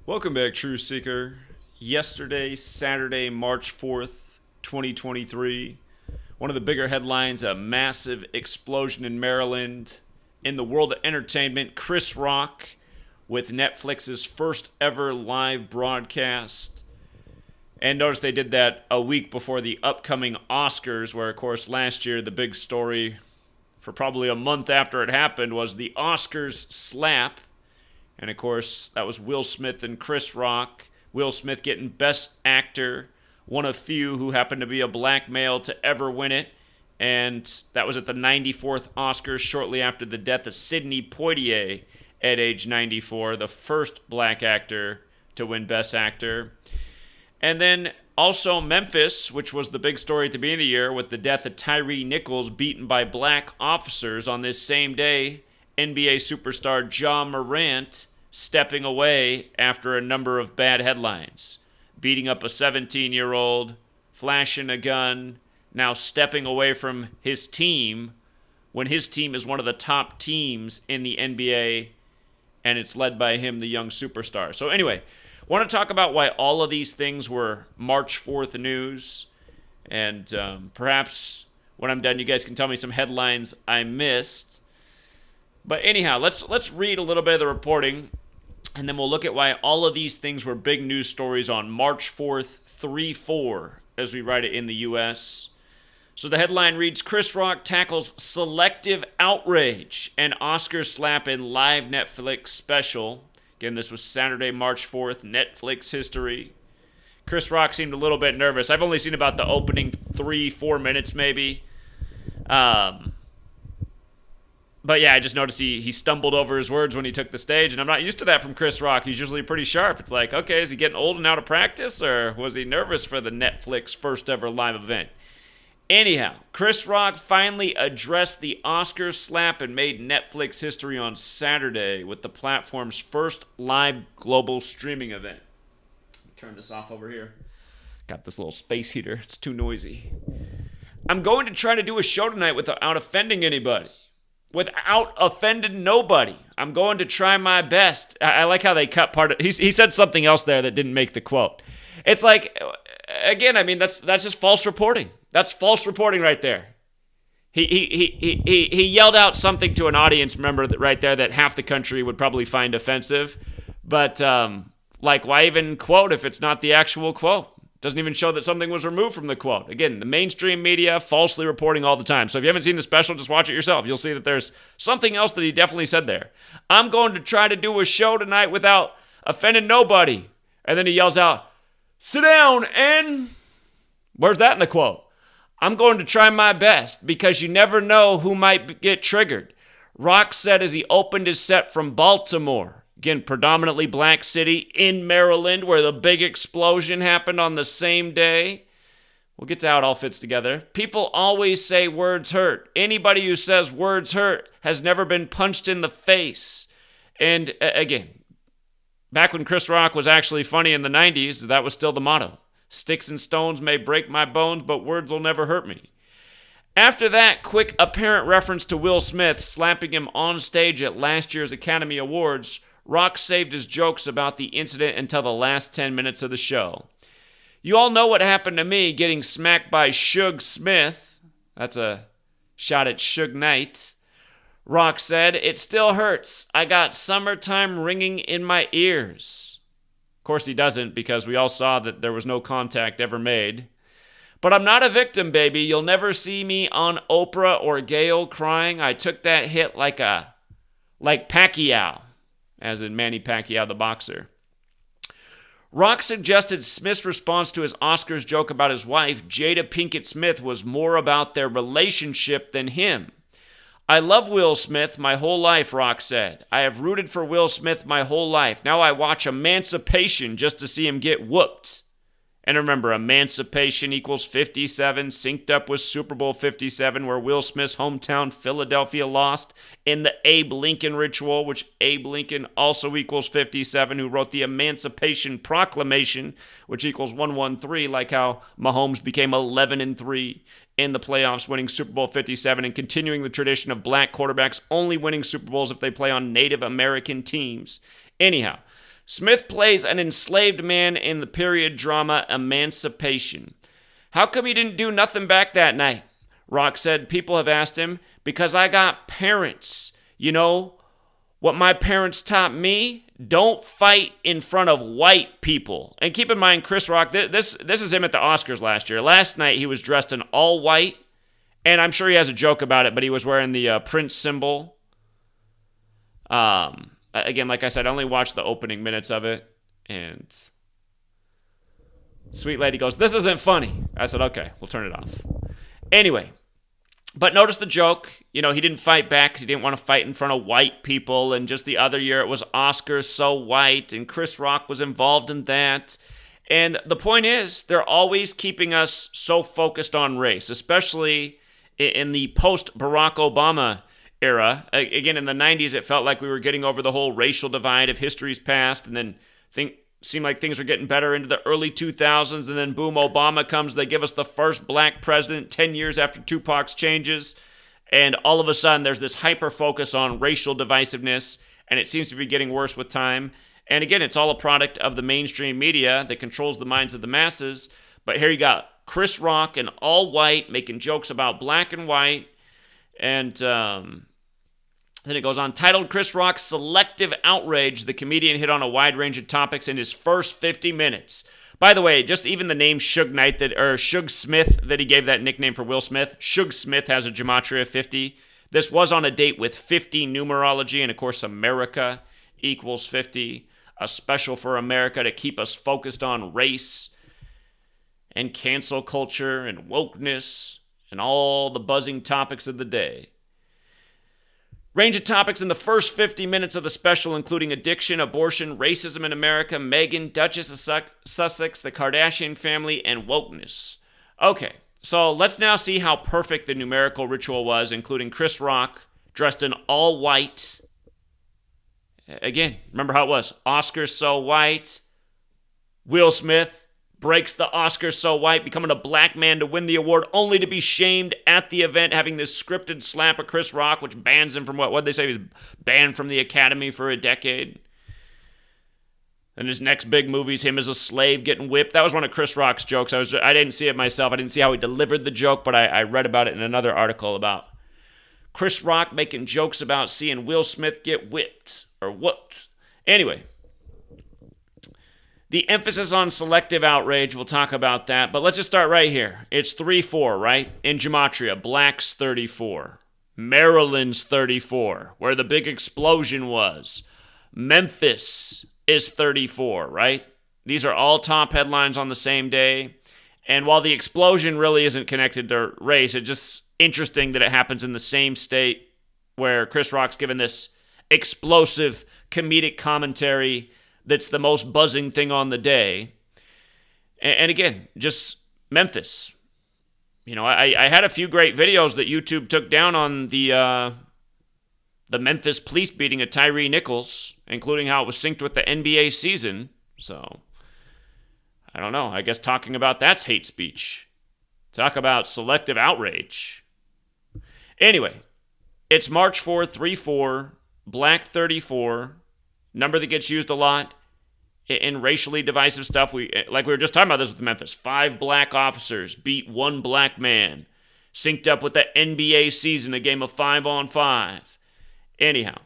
Welcome back, True Seeker. Yesterday, Saturday, March 4th, 2023, one of the bigger headlines, a massive explosion in Maryland. In the world of entertainment, Chris Rock with Netflix's first ever live broadcast. And notice they did that a week before the upcoming Oscars, where, of course, last year the big story for probably a month after it happened was the Oscars slap. And of course, that was Will Smith and Chris Rock. Will Smith getting Best Actor, one of few who happened to be a black male to ever win it. And that was at the 94th Oscars, shortly after the death of Sidney Poitier at age 94, the first black actor to win Best Actor. And then also Memphis, which was the big story at the beginning of the year, with the death of Tyree Nichols beaten by black officers on this same day. NBA superstar Morant stepping away after a number of bad headlines. Beating up a 17-year-old, flashing a gun, now stepping away from his team when his team is one of the top teams in the NBA, and it's led by him, the young superstar. So anyway, want to talk about why all of these things were March 4th news, and perhaps when I'm done, you guys can tell me some headlines I missed. But anyhow, let's read a little bit of the reporting, and then we'll look at why all of these things were big news stories on March 4th, 3-4, as we write it in the U.S. So the headline reads, Chris Rock tackles selective outrage and Oscar slap in live Netflix special. Again, this was Saturday, March 4th, Netflix history. Chris Rock seemed a little bit nervous. I've only seen about the opening 3-4 minutes maybe. But yeah, I just noticed he stumbled over his words when he took the stage, and I'm not used to that from Chris Rock. He's usually pretty sharp. It's like, okay, is he getting old and out of practice, or was he nervous for the Netflix first ever live event? Anyhow, Chris Rock finally addressed the Oscar slap and made Netflix history on Saturday with the platform's first live global streaming event. Turn this off over here. Got this little space heater. It's too noisy. I'm going to try to do a show tonight without offending anybody. Without offending nobody. I'm going to try my best. I like how they cut part of it. He said something else there that didn't make the quote. It's like, again, I mean, that's just false reporting. That's false reporting right there. He yelled out something to an audience member that right there that half the country would probably find offensive. But, like, why even quote if it's not the actual quote? Doesn't even show that something was removed from the quote. Again, the mainstream media falsely reporting all the time. So if you haven't seen the special, just watch it yourself. You'll see that there's something else that he definitely said there. I'm going to try to do a show tonight without offending nobody. And then he yells out, sit down, and where's that in the quote? I'm going to try my best because you never know who might get triggered. Rock said as he opened his set from Baltimore. Again, predominantly black city in Maryland, where the big explosion happened on the same day. We'll get to how it all fits together. People always say words hurt. Anybody who says words hurt has never been punched in the face. And again, back when Chris Rock was actually funny in the 90s, that was still the motto. Sticks and stones may break my bones, but words will never hurt me. After that quick apparent reference to Will Smith slapping him on stage at last year's Academy Awards, Rock saved his jokes about the incident until the last 10 minutes of the show. You all know what happened to me getting smacked by Suge Smith. That's a shot at Suge Knight. Rock said, it still hurts. I got summertime ringing in my ears. Of course he doesn't, because we all saw that there was no contact ever made. But I'm not a victim, baby. You'll never see me on Oprah or Gayle crying. I took that hit like Pacquiao. As in Manny Pacquiao, the boxer. Rock suggested Smith's response to his Oscars joke about his wife, Jada Pinkett Smith, was more about their relationship than him. I love Will Smith my whole life, Rock said. I have rooted for Will Smith my whole life. Now I watch Emancipation just to see him get whooped. And remember, Emancipation equals 57, synced up with Super Bowl 57, where Will Smith's hometown, Philadelphia, lost in the Abe Lincoln ritual, which Abe Lincoln also equals 57, who wrote the Emancipation Proclamation, which equals 113, like how Mahomes became 11-3 in the playoffs, winning Super Bowl 57 and continuing the tradition of black quarterbacks only winning Super Bowls if they play on Native American teams. Anyhow, Smith plays an enslaved man in the period drama Emancipation. How come you didn't do nothing back that night? Rock said people have asked him, because I got parents. You know what my parents taught me? Don't fight in front of white people. And keep in mind, Chris Rock, this is him at the Oscars last year. Last night, he was dressed in all white, and I'm sure he has a joke about it, but he was wearing the Prince symbol. Again, like I said, I only watched the opening minutes of it, and sweet lady goes, "This isn't funny." I said, "Okay, we'll turn it off." Anyway, but notice the joke. You know, he didn't fight back because he didn't want to fight in front of white people. And just the other year, it was Oscars So White, and Chris Rock was involved in that. And the point is, they're always keeping us so focused on race, especially in the post-Barack Obama era. Again, in the 90s, it felt like we were getting over the whole racial divide of history's past, and then seemed like things were getting better into the early 2000s, and then boom, Obama comes. They give us the first black president 10 years after Tupac's changes, and all of a sudden there's this hyper-focus on racial divisiveness, and it seems to be getting worse with time. And again, it's all a product of the mainstream media that controls the minds of the masses. But here you got Chris Rock in all white making jokes about black and white, and then it goes on, titled Chris Rock's Selective Outrage, the comedian hit on a wide range of topics in his first 50 minutes. By the way, just even the name Suge Smith that he gave that nickname for Will Smith, Suge Smith has a Gematria 50. This was on a date with 50 numerology, and of course America equals 50, a special for America to keep us focused on race and cancel culture and wokeness and all the buzzing topics of the day. Range of topics in the first 50 minutes of the special, including addiction, abortion, racism in America, Meghan, Duchess of Sussex, the Kardashian family, and wokeness. Okay, so let's now see how perfect the numerical ritual was, including Chris Rock dressed in all white. Again, remember how it was? Oscars So White. Will Smith breaks the Oscars So White, becoming a black man to win the award, only to be shamed at the event, having this scripted slap of Chris Rock, which bans him from what'd they say? He was banned from the Academy for a decade. And his next big movie's him as a slave getting whipped. That was one of Chris Rock's jokes. I didn't see it myself. I didn't see how he delivered the joke, but I read about it in another article about Chris Rock making jokes about seeing Will Smith get whipped or whooped. Anyway, the emphasis on selective outrage, we'll talk about that. But let's just start right here. It's 3-4, right? In Gematria, Black's 34. Maryland's 34, where the big explosion was. Memphis is 34, right? These are all top headlines on the same day. And while the explosion really isn't connected to race, it's just interesting that it happens in the same state where Chris Rock's given this explosive comedic commentary that's the most buzzing thing on the day. And again, just Memphis. You know, I had a few great videos that YouTube took down on the Memphis police beating of Tyree Nichols, including how it was synced with the NBA season. So, I don't know. I guess talking about that's hate speech. Talk about selective outrage. Anyway, it's March 4th, 3-4, Black 34, number that gets used a lot in racially divisive stuff. Like we were just talking about this with Memphis. 5 black officers beat 1 black man. Synced up with the NBA season, a game of 5-on-5. Anyhow,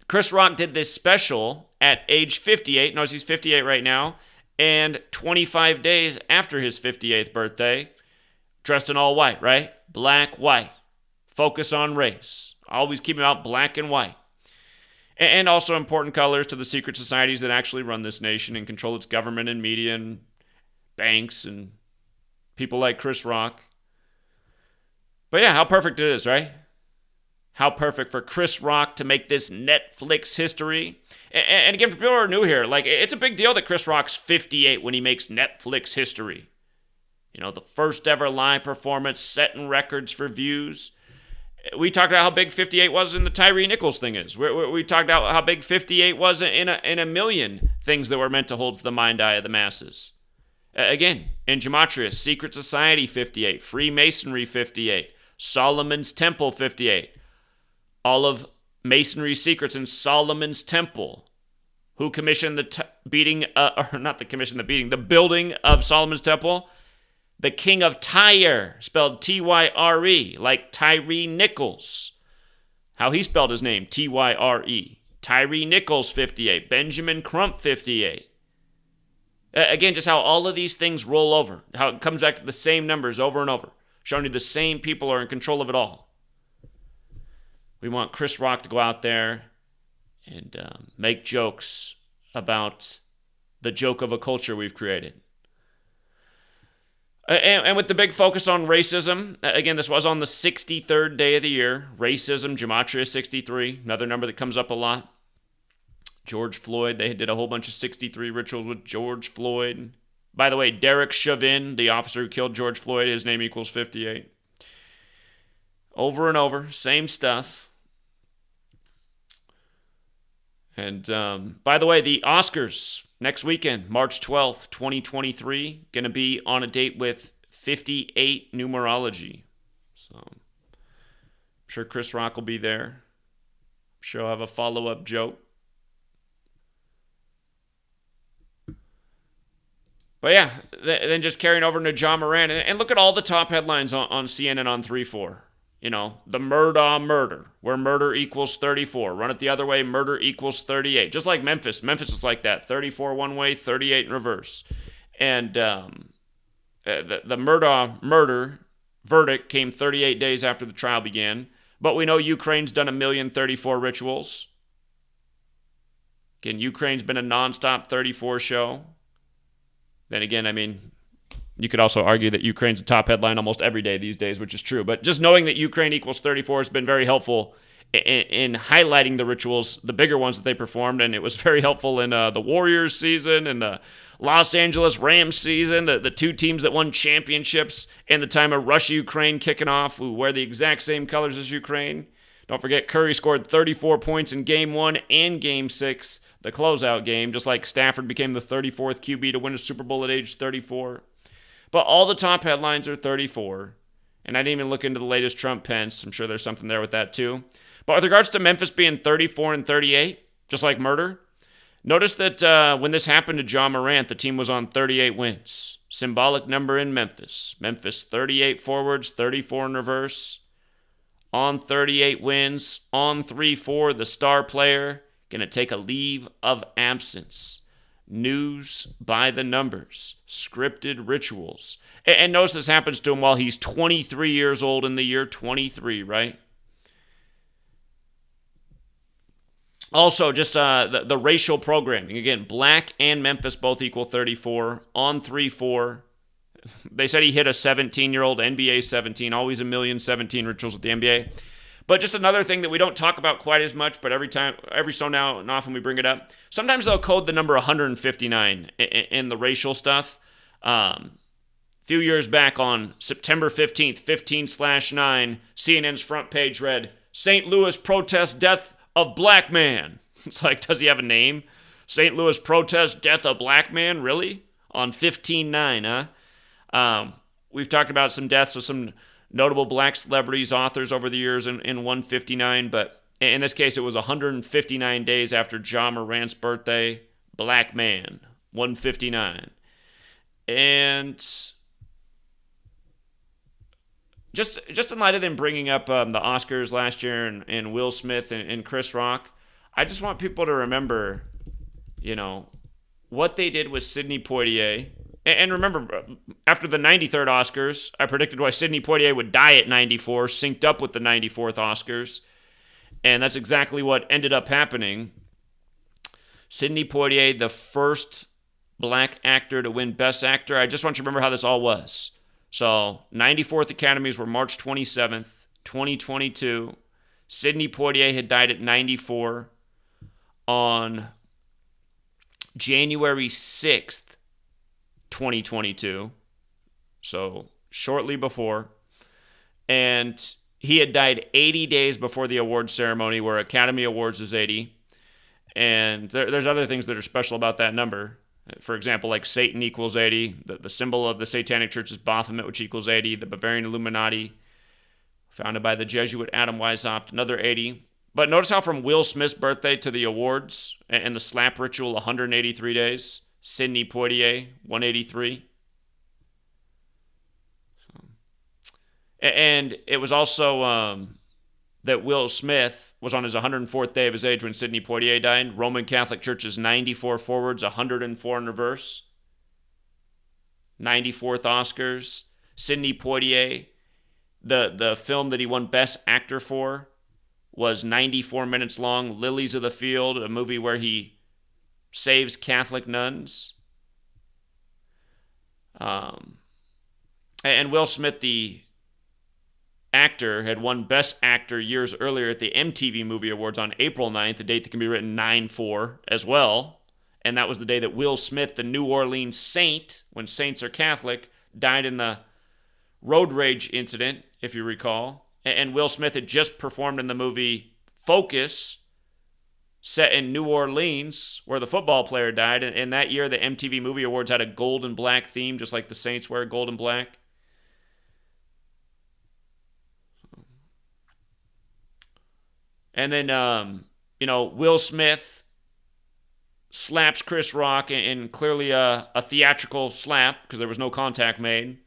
Chris Rock did this special at age 58. Notice he's 58 right now. And 25 days after his 58th birthday, dressed in all white, right? Black, white. Focus on race. Always keeping out black and white. And also important colors to the secret societies that actually run this nation and control its government and media and banks and people like Chris Rock. But yeah, how perfect it is, right? How perfect for Chris Rock to make this Netflix history. And again, for people who are new here, like, it's a big deal that Chris Rock's 58 when he makes Netflix history. You know, the first ever live performance, setting records for views. We talked about how big 58 was in the Tyree Nichols thing is. We talked about how big 58 was in a million things that were meant to hold to the mind eye of the masses. Again, in Gematria, Secret Society 58, Freemasonry 58, Solomon's Temple 58, all of Masonry secrets in Solomon's Temple. who commissioned the the building of Solomon's temple? The king of Tyre, spelled Tyre, like Tyree Nichols. How he spelled his name, Tyre. Tyree Nichols, 58. Benjamin Crump, 58. Again, just how all of these things roll over. How it comes back to the same numbers over and over. Showing you the same people are in control of it all. We want Chris Rock to go out there and make jokes about the joke of a culture we've created. And with the big focus on racism, again, this was on the 63rd day of the year. Racism, Gematria 63, another number that comes up a lot. George Floyd, they did a whole bunch of 63 rituals with George Floyd. By the way, Derek Chauvin, the officer who killed George Floyd, his name equals 58. Over and over, same stuff. And by the way, the Oscars next weekend, March 12th, 2023, going to be on a date with 58 numerology. So I'm sure Chris Rock will be there. I'm sure I'll have a follow-up joke. But yeah, then just carrying over into John Morant. And look at all the top headlines on CNN on 3-4. You know, the Murdaugh murder, where murder equals 34. Run it the other way, murder equals 38. Just like Memphis. Memphis is like that. 34 one way, 38 in reverse. And the Murdaugh murder verdict came 38 days after the trial began. But we know Ukraine's done 1,034 rituals. Again, Ukraine's been a nonstop 34 show. Then again, I mean, you could also argue that Ukraine's a top headline almost every day these days, which is true. But just knowing that Ukraine equals 34 has been very helpful in highlighting the rituals, the bigger ones that they performed. And it was very helpful in the Warriors season and the Los Angeles Rams season, the two teams that won championships in the time of Russia-Ukraine kicking off, who wear the exact same colors as Ukraine. Don't forget, Curry scored 34 points in Game 1 and Game 6, the closeout game, just like Stafford became the 34th QB to win a Super Bowl at age 34. But all the top headlines are 34. And I didn't even look into the latest Trump-Pence. I'm sure there's something there with that too. But with regards to Memphis being 34 and 38, just like murder, notice that when this happened to John Morant, the team was on 38 wins. Symbolic number in Memphis. Memphis 38 forwards, 34 in reverse. On 38 wins. On 3-4, the star player going to take a leave of absence. News by the numbers, scripted rituals. And notice this happens to him while he's 23 years old in the year 23, right? Also, just the racial programming. Again, Black and Memphis both equal 34. On 3-4. They said he hit a 17-year-old NBA 17, always 1,017 rituals with the NBA. But just another thing that we don't talk about quite as much, but every so now and often we bring it up. Sometimes they'll code the number 159 in the racial stuff. A few years back on September 15th, 15/9, CNN's front page read, St. Louis protests death of black man. It's like, does he have a name? St. Louis protests death of black man? Really? On 15/9, huh? We've talked about some deaths of some notable black celebrities, authors over the years in 159, but in this case, it was 159 days after John Morant's birthday. Black man, 159. And just in light of them bringing up the Oscars last year and Will Smith and Chris Rock, I just want people to remember, you know, what they did with Sidney Poitier. And remember, after the 93rd Oscars, I predicted why Sidney Poitier would die at 94, synced up with the 94th Oscars. And that's exactly what ended up happening. Sidney Poitier, the first black actor to win Best Actor. I just want you to remember how this all was. So, 94th Academies were March 27th, 2022. Sidney Poitier had died at 94 on January 6th. 2022, so shortly before, and he had died 80 days before the awards ceremony, where Academy Awards is 80, and there's other things that are special about that number. For example, like Satan equals 80, the symbol of the Satanic Church is Baphomet, which equals 80, the Bavarian Illuminati, founded by the Jesuit Adam Weishaupt, another 80. But notice how from Will Smith's birthday to the awards and the slap ritual, 183 days. Sidney Poitier, 183. And it was also that Will Smith was on his 104th day of his age when Sidney Poitier died. Roman Catholic Church's 94 forwards, 104 in reverse. 94th Oscars. Sidney Poitier, the film that he won Best Actor for, was 94 minutes long. Lilies of the Field, a movie where he saves Catholic nuns. And Will Smith, the actor, had won Best Actor years earlier at the MTV Movie Awards on April 9th, a date that can be written 9-4 as well. And that was the day that Will Smith, the New Orleans Saint, when saints are Catholic, died in the road rage incident, if you recall. And Will Smith had just performed in the movie Focus, set in New Orleans, where the football player died. And that year, the MTV Movie Awards had a gold and black theme, just like the Saints wear gold and black. And then, Will Smith slaps Chris Rock in clearly a theatrical slap because there was no contact made.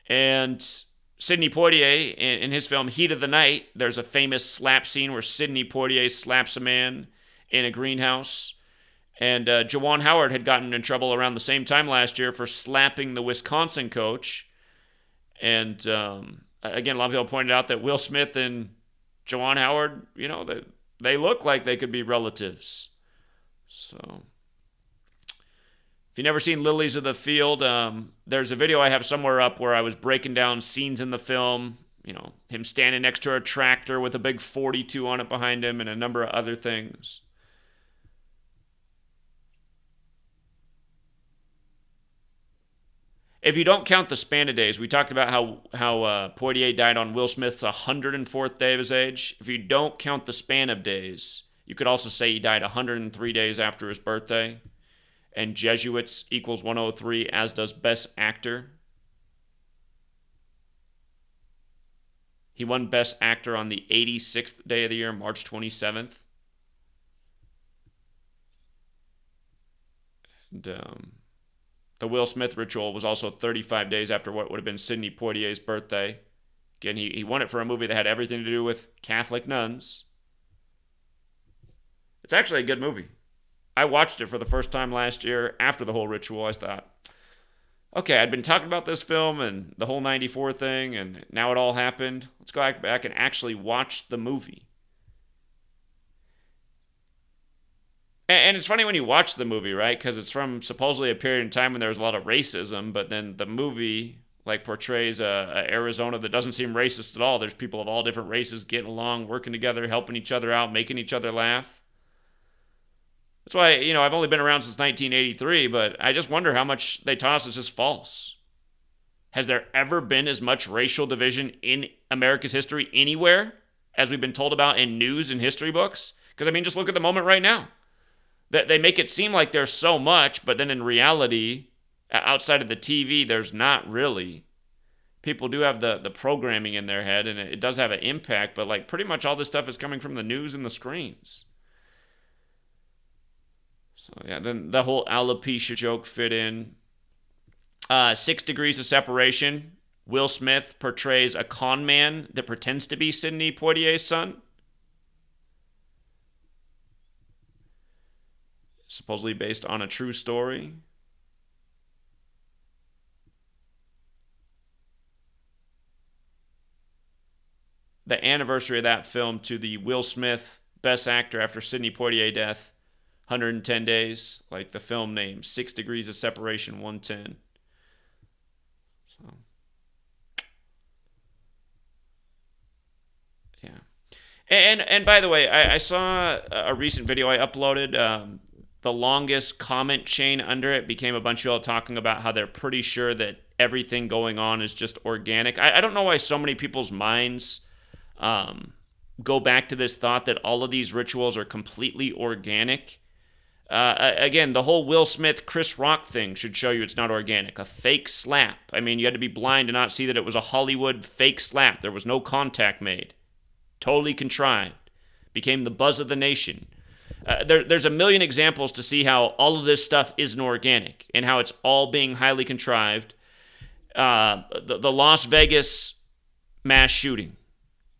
And Sidney Poitier, in his film Heat of the Night, there's a famous slap scene where Sidney Poitier slaps a man in a greenhouse. And Juwan Howard had gotten in trouble around the same time last year for slapping the Wisconsin coach. And again, a lot of people pointed out that Will Smith and Juwan Howard, they look like they could be relatives. So, if you've never seen Lilies of the Field, there's a video I have somewhere up where I was breaking down scenes in the film. Him standing next to a tractor with a big 42 on it behind him and a number of other things. If you don't count the span of days, we talked about how Poitier died on Will Smith's 104th day of his age. If you don't count the span of days, you could also say he died 103 days after his birthday. And Jesuits equals 103, as does Best Actor. He won Best Actor on the 86th day of the year, March 27th. And the Will Smith ritual was also 35 days after what would have been Sidney Poitier's birthday. Again, he won it for a movie that had everything to do with Catholic nuns. It's actually a good movie. I watched it for the first time last year after the whole ritual. I thought, okay, I'd been talking about this film and the whole 94 thing, and now it all happened. Let's go back and actually watch the movie. And it's funny when you watch the movie, right? Because it's from supposedly a period in time when there was a lot of racism, but then the movie portrays a Arizona that doesn't seem racist at all. There's people of all different races getting along, working together, helping each other out, making each other laugh. That's why, I've only been around since 1983, but I just wonder how much they taught us is just false. Has there ever been as much racial division in America's history anywhere as we've been told about in news and history books? Because, just look at the moment right now. They make it seem like there's so much, but then in reality, outside of the TV, there's not really. People do have the programming in their head, and it does have an impact, but pretty much all this stuff is coming from the news and the screens. So, yeah, then the whole alopecia joke fit in. 6 Degrees of Separation. Will Smith portrays a con man that pretends to be Sidney Poitier's son. Supposedly based on a true story. The anniversary of that film to the Will Smith Best Actor after Sidney Poitier death, 110 days, like the film name, 6 Degrees of Separation, 110. So, yeah. And by the way, I saw a recent video I uploaded. The longest comment chain under it became a bunch of people talking about how they're pretty sure that everything going on is just organic. I don't know why so many people's minds go back to this thought that all of these rituals are completely organic. Again, the whole Will Smith, Chris Rock thing should show you it's not organic. A fake slap. You had to be blind to not see that it was a Hollywood fake slap. There was no contact made. Totally contrived. became the buzz of the nation. There's a million examples to see how all of this stuff isn't organic and how it's all being highly contrived. The Las Vegas mass shooting,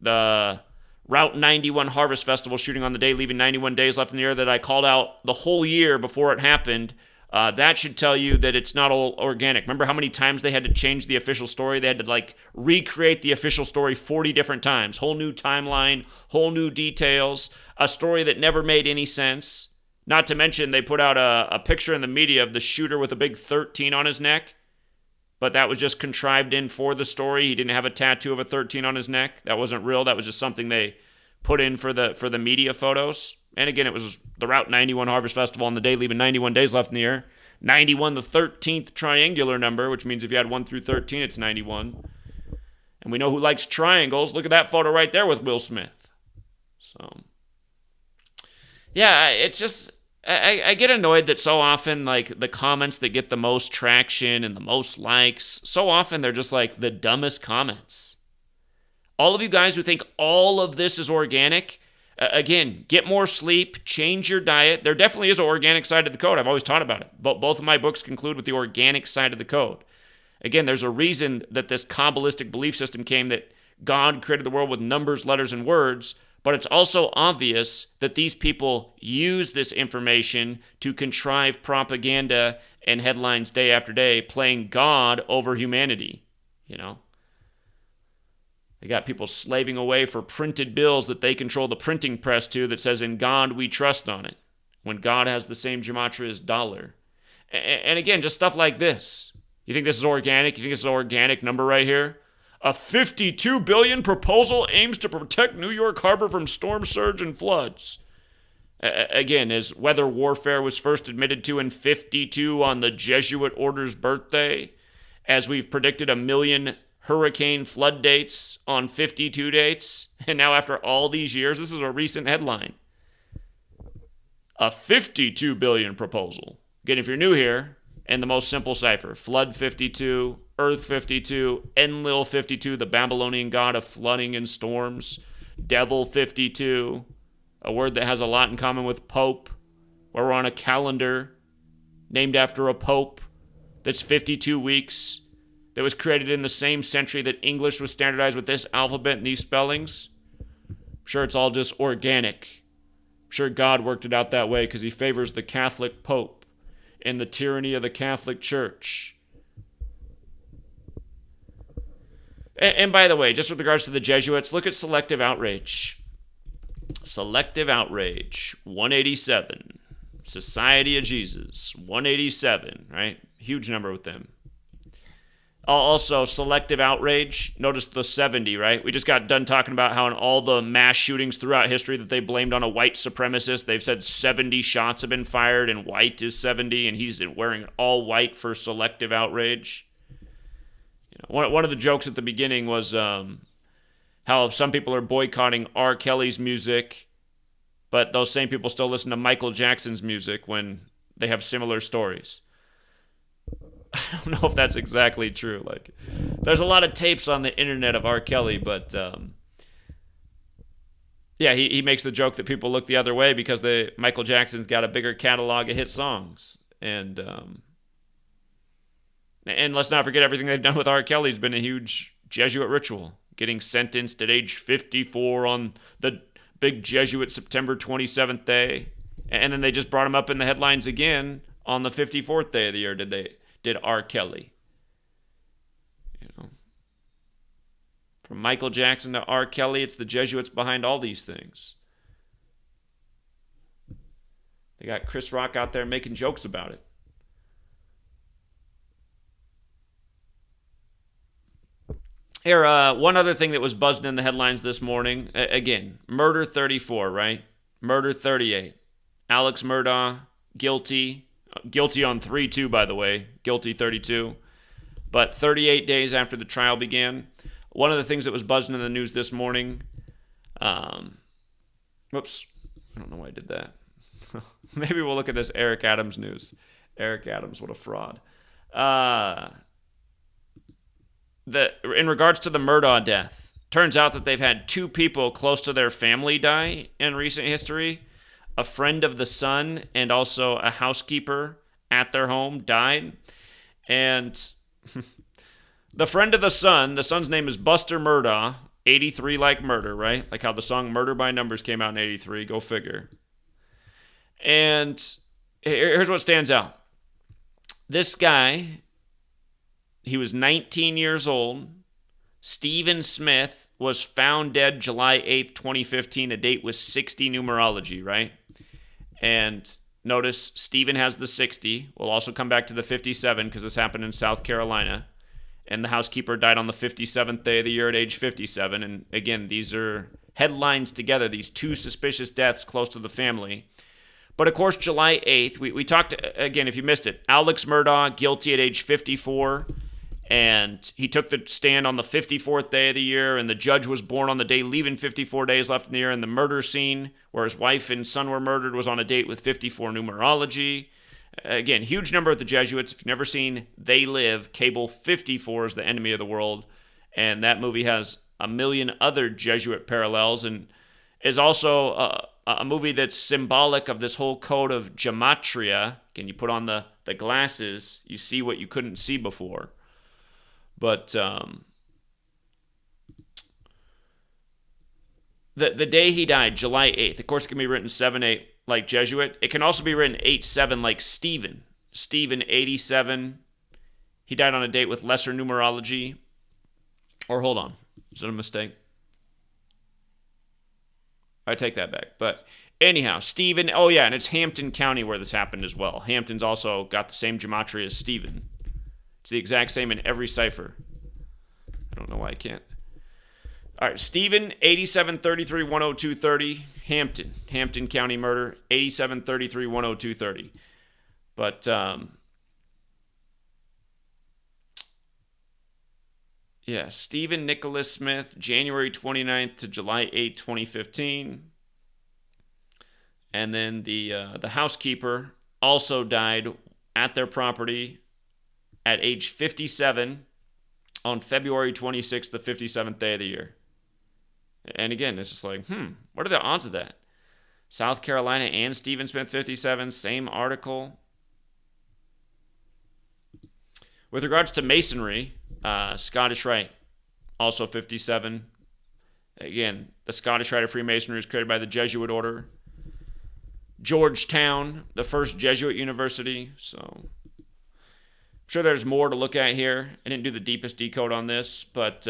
the Route 91 Harvest Festival shooting on the day, leaving 91 days left in the year that I called out the whole year before it happened. That should tell you that it's not all organic. Remember how many times they had to change the official story? They had to recreate the official story 40 different times. Whole new timeline, whole new details, a story that never made any sense. Not to mention they put out a picture in the media of the shooter with a big 13 on his neck. But that was just contrived in for the story. He didn't have a tattoo of a 13 on his neck. That wasn't real. That was just something they put in for the media photos. And again, it was the Route 91 Harvest Festival on the day, leaving 91 days left in the year. 91, the 13th triangular number, which means if you had 1 through 13, it's 91. And we know who likes triangles. Look at that photo right there with Will Smith. So, yeah, it's just... I get annoyed that so often, the comments that get the most traction and the most likes, so often they're just, the dumbest comments. All of you guys who think all of this is organic, again, get more sleep, change your diet. There definitely is an organic side of the code. I've always taught about it. But both of my books conclude with the organic side of the code. Again, there's a reason that this Kabbalistic belief system came that God created the world with numbers, letters, and words. But it's also obvious that these people use this information to contrive propaganda and headlines day after day, playing God over humanity, They got people slaving away for printed bills that they control the printing press to that says, "In God we trust" on it, when God has the same gematria as dollar. And again, just stuff like this. You think this is organic? You think this is an organic number right here? A $52 billion proposal aims to protect New York Harbor from storm surge and floods. Again, as weather warfare was first admitted to in 52 on the Jesuit order's birthday, as we've predicted 1 million hurricane flood dates on 52 dates, and now after all these years, this is a recent headline. A $52 billion proposal. Again, if you're new here, and the most simple cipher, Flood 52, Earth 52, Enlil 52, the Babylonian god of flooding and storms, Devil 52, a word that has a lot in common with Pope, where we're on a calendar named after a Pope that's 52 weeks, that was created in the same century that English was standardized with this alphabet and these spellings. I'm sure it's all just organic. I'm sure God worked it out that way because he favors the Catholic Pope and the tyranny of the Catholic Church. And by the way, just with regards to the Jesuits, look at Selective Outrage. Selective Outrage, 187. Society of Jesus, 187, right? Huge number with them. Also, Selective Outrage, notice the 70, right? We just got done talking about how in all the mass shootings throughout history that they blamed on a white supremacist, they've said 70 shots have been fired and white is 70, and he's wearing all white for Selective Outrage. One of the jokes at the beginning was how some people are boycotting R. Kelly's music, but those same people still listen to Michael Jackson's music when they have similar stories. I don't know if that's exactly true. There's a lot of tapes on the internet of R. Kelly, but yeah, he makes the joke that people look the other way because Michael Jackson's got a bigger catalog of hit songs, and let's not forget everything they've done with R. Kelly's been a huge Jesuit ritual, getting sentenced at age 54 on the big Jesuit September 27th day, and then they just brought him up in the headlines again on the 54th day of the year. Did R. Kelly. From Michael Jackson to R. Kelly, it's the Jesuits behind all these things. They got Chris Rock out there making jokes about it. Here, one other thing that was buzzing in the headlines this morning. Again, Murder 34, right? Murder 38. Alex Murdaugh, guilty. Guilty on 3 too, by the way. Guilty 32. But 38 days after the trial began. One of the things that was buzzing in the news this morning. Whoops. I don't know why I did that. Maybe we'll look at this Eric Adams news. Eric Adams, what a fraud. In regards to the Murdaugh death, Turns out that they've had 2 people close to their family die in recent history. A friend of the son and also a housekeeper at their home died. And the friend of the son's name is Buster Murdaugh, 83 like murder, right? Like how the song Murder by Numbers came out in 83, go figure. And here's what stands out. This guy, he was 19 years old. Stephen Smith was found dead July 8th, 2015, a date with 60 numerology, right? And notice Stephen has the 60. We'll also come back to the 57 because this happened in South Carolina. And the housekeeper died on the 57th day of the year at age 57. And again, these are headlines together, these 2 suspicious deaths close to the family. But of course, July 8th, we talked, again, if you missed it, Alex Murdaugh, guilty at age 54. And he took the stand on the 54th day of the year, and the judge was born on the day, leaving 54 days left in the year. And the murder scene, where his wife and son were murdered, was on a date with 54 numerology. Again, huge number at the Jesuits. If you've never seen They Live, Cable 54 is the enemy of the world. And that movie has a million other Jesuit parallels and is also a movie that's symbolic of this whole code of gematria. Again, you put on the glasses, you see what you couldn't see before. But the day he died, July 8th, of course it can be written 7-8 like Jesuit. It can also be written 8-7 like Stephen. Stephen, 87. He died on a date with lesser numerology. Or hold on. Is that a mistake? I take that back. But anyhow, Stephen, oh yeah, and it's Hampton County where this happened as well. Hampton's also got the same gematria as Stephen. It's the exact same in every cipher. I don't know why I can't. All right, Stephen, 8733-10230. Hampton County murder, 8733-10230. But, yeah, Stephen Nicholas Smith, January 29th to July 8th, 2015. And then the housekeeper also died at their property at age 57 on February 26th, the 57th day of the year. And again, it's just like, what are the odds of that? South Carolina and Stephen Smith, 57, same article. With regards to Masonry, Scottish Rite, also 57. Again, the Scottish Rite of Freemasonry was created by the Jesuit order. Georgetown, the first Jesuit university, so I'm sure there's more to look at here. I didn't do the deepest decode on this, but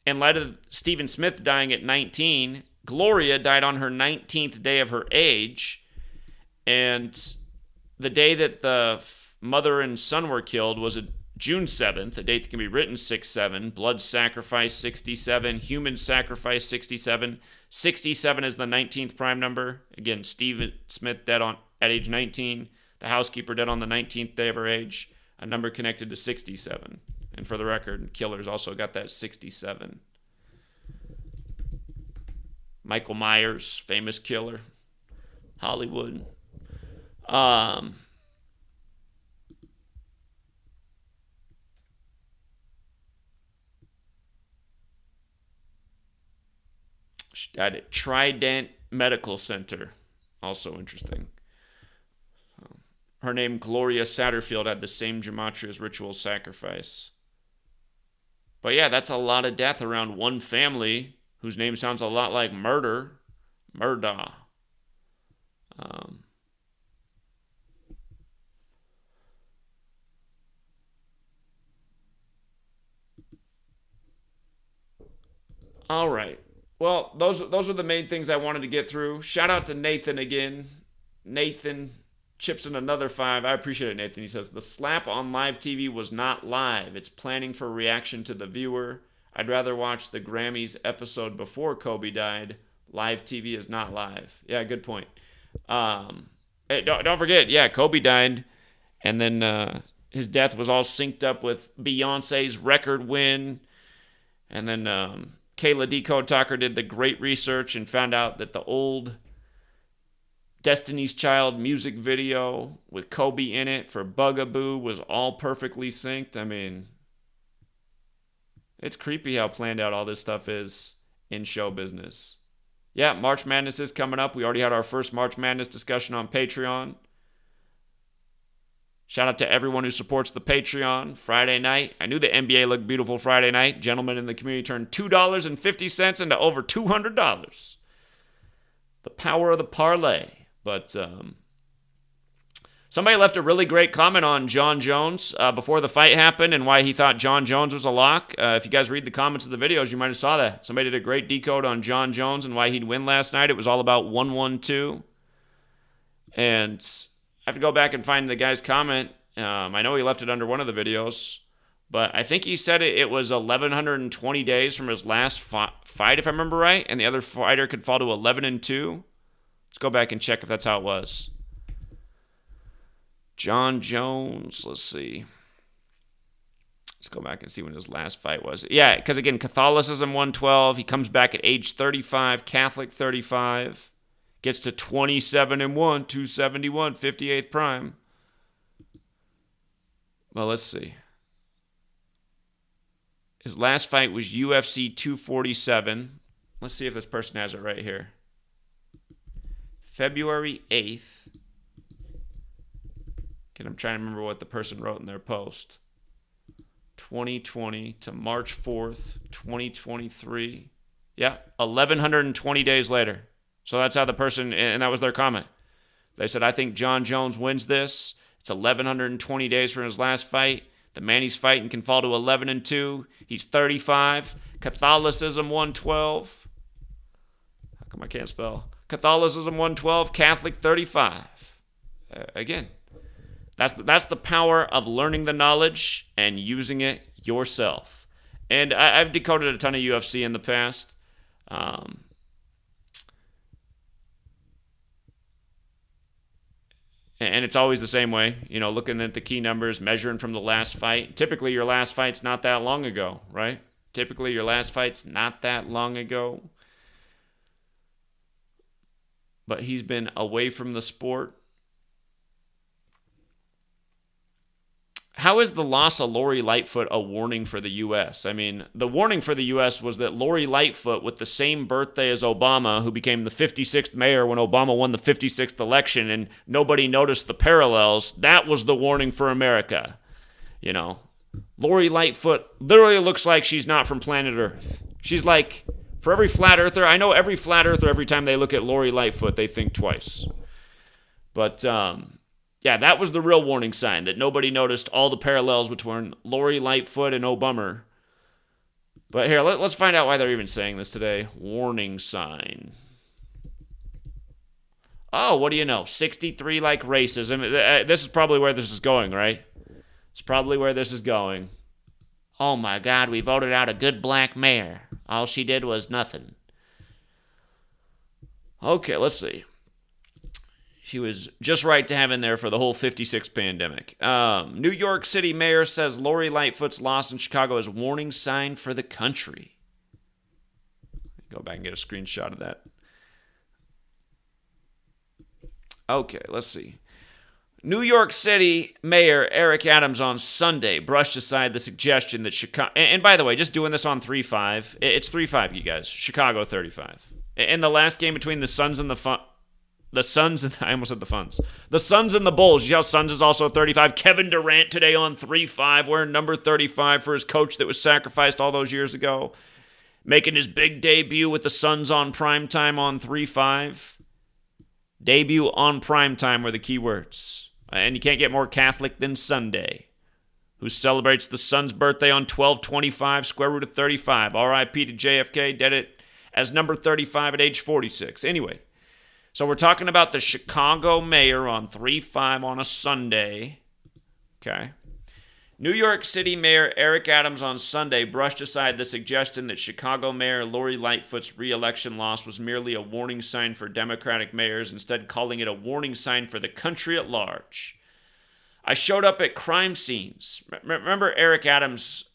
in light of Stephen Smith dying at 19, Gloria died on her 19th day of her age, and the day that the mother and son were killed was June 7th, a date that can be written 6-7, blood sacrifice 67, human sacrifice 67. 67 is the 19th prime number. Again, Stephen Smith dead at age 19, the housekeeper dead on the 19th day of her age. A number connected to 67. And for the record, killers also got that 67. Michael Myers, famous killer. Hollywood. At Trident Medical Center. Also interesting. Her name, Gloria Satterfield, had the same gematria as ritual sacrifice. But yeah, that's a lot of death around one family whose name sounds a lot like murder. Murdaugh. All right. Well, those are the main things I wanted to get through. Shout out to Nathan again. Nathan chips in another 5. I appreciate it, Nathan. He says, the slap on live TV was not live. It's planning for reaction to the viewer. I'd rather watch the Grammys episode before Kobe died. Live TV is not live. Yeah, good point. Hey, don't forget, yeah, Kobe died, and then his death was all synced up with Beyonce's record win. And then Kayla D. Code Talker did the great research and found out that the old Destiny's Child music video with Kobe in it for Bugaboo was all perfectly synced. I mean, It's creepy how planned out all this stuff is in show business. Yeah, March Madness is coming up. We already had our first March Madness discussion on Patreon. Shout out to everyone who supports the Patreon. Friday night, I knew the NBA looked beautiful Friday night. Gentlemen in the community turned $2.50 into over $200. The power of the parlay. But somebody left a really great comment on John Jones before the fight happened and why he thought John Jones was a lock. If you guys read the comments of the videos, you might have saw that. Somebody did a great decode on John Jones and why he'd win last night. It was all about 1-1-2. And I have to go back and find the guy's comment. I know he left it under one of the videos, but I think he said it was 1,120 days from his last fight, if I remember right, and the other fighter could fall to 11-2. Let's go back and check if that's how it was. John Jones, let's see. Let's go back and see when his last fight was. Yeah, because again, Catholicism 112. He comes back at age 35, Catholic 35. Gets to 27-1, 271, 58th prime. Well, let's see. His last fight was UFC 247. Let's see if this person has it right here. February 8th. Okay, I'm trying to remember what the person wrote in their post. 2020 to March 4th, 2023. Yeah, 1,120 days later. So that's how the person, and that was their comment. They said, I think John Jones wins this. It's 1,120 days from his last fight. The man he's fighting can fall to 11-2. He's 35. Catholicism 112. How come I can't spell? Catholicism 112. Catholic 35. Again, that's the power of learning the knowledge and using it yourself. And I've decoded a ton of UFC in the past. And it's always the same way, looking at the key numbers, measuring from the last fight. Typically, your last fight's not that long ago, right? Typically, your last fight's not that long ago. But he's been away from the sport. How is the loss of Lori Lightfoot a warning for the U.S.? I mean, the warning for the U.S. was that Lori Lightfoot, with the same birthday as Obama, who became the 56th mayor when Obama won the 56th election, and nobody noticed the parallels, that was the warning for America. Lori Lightfoot literally looks like she's not from planet Earth. She's like, for every flat earther, I know every flat earther, every time they look at Lori Lightfoot, they think twice. But, yeah, that was the real warning sign, that nobody noticed all the parallels between Lori Lightfoot and Obama. But here, let's find out why they're even saying this today. Warning sign. Oh, what do you know? 63 like racism. This is probably where this is going, right? It's probably where this is going. Oh my God, we voted out a good black mayor. All she did was nothing. Okay, let's see. She was just right to have in there for the whole 56 pandemic. New York City mayor says Lori Lightfoot's loss in Chicago is a warning sign for the country. Go back and get a screenshot of that. Okay, let's see. New York City Mayor Eric Adams on Sunday brushed aside the suggestion that Chicago... And by the way, just doing this on 3-5. It's 3-5, you guys. Chicago 35. In the last game between the Suns and I almost said the Funds. The Suns and the Bulls. You know, Suns is also 35. Kevin Durant today on 3-5, wearing number 35 for his coach that was sacrificed all those years ago. Making his big debut with the Suns on primetime on 3-5. Debut on primetime were the key words. And you can't get more Catholic than Sunday, who celebrates the Suns' birthday on 12/25, square root of 35. R.I.P. to JFK, dead it as number 35 at age 46. Anyway. So we're talking about the Chicago mayor on 3-5 on a Sunday. Okay. New York City Mayor Eric Adams on Sunday brushed aside the suggestion that Chicago Mayor Lori Lightfoot's re-election loss was merely a warning sign for Democratic mayors, instead calling it a warning sign for the country at large. I showed up at crime scenes. Remember Eric Adams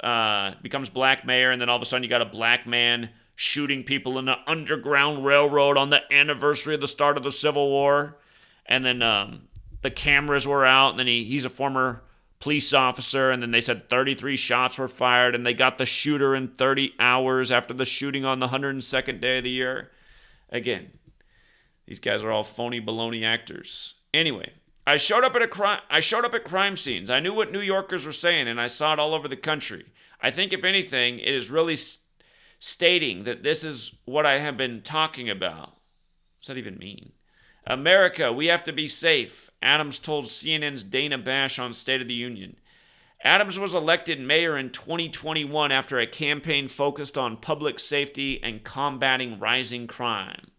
becomes black mayor, and then all of a sudden you got a black man shooting people in the Underground Railroad on the anniversary of the start of the Civil War. And then the cameras were out, and then he's a former police officer, and then they said 33 shots were fired, and they got the shooter in 30 hours after the shooting on the 102nd day of the year. Again, these guys are all phony baloney actors. Anyway, I showed up at crime scenes. I knew what New Yorkers were saying, and I saw it all over the country. I think, if anything, it is really stating that this is what I have been talking about. What does that even mean? America, we have to be safe, Adams told CNN's Dana Bash on State of the Union. Adams was elected mayor in 2021 after a campaign focused on public safety and combating rising crime.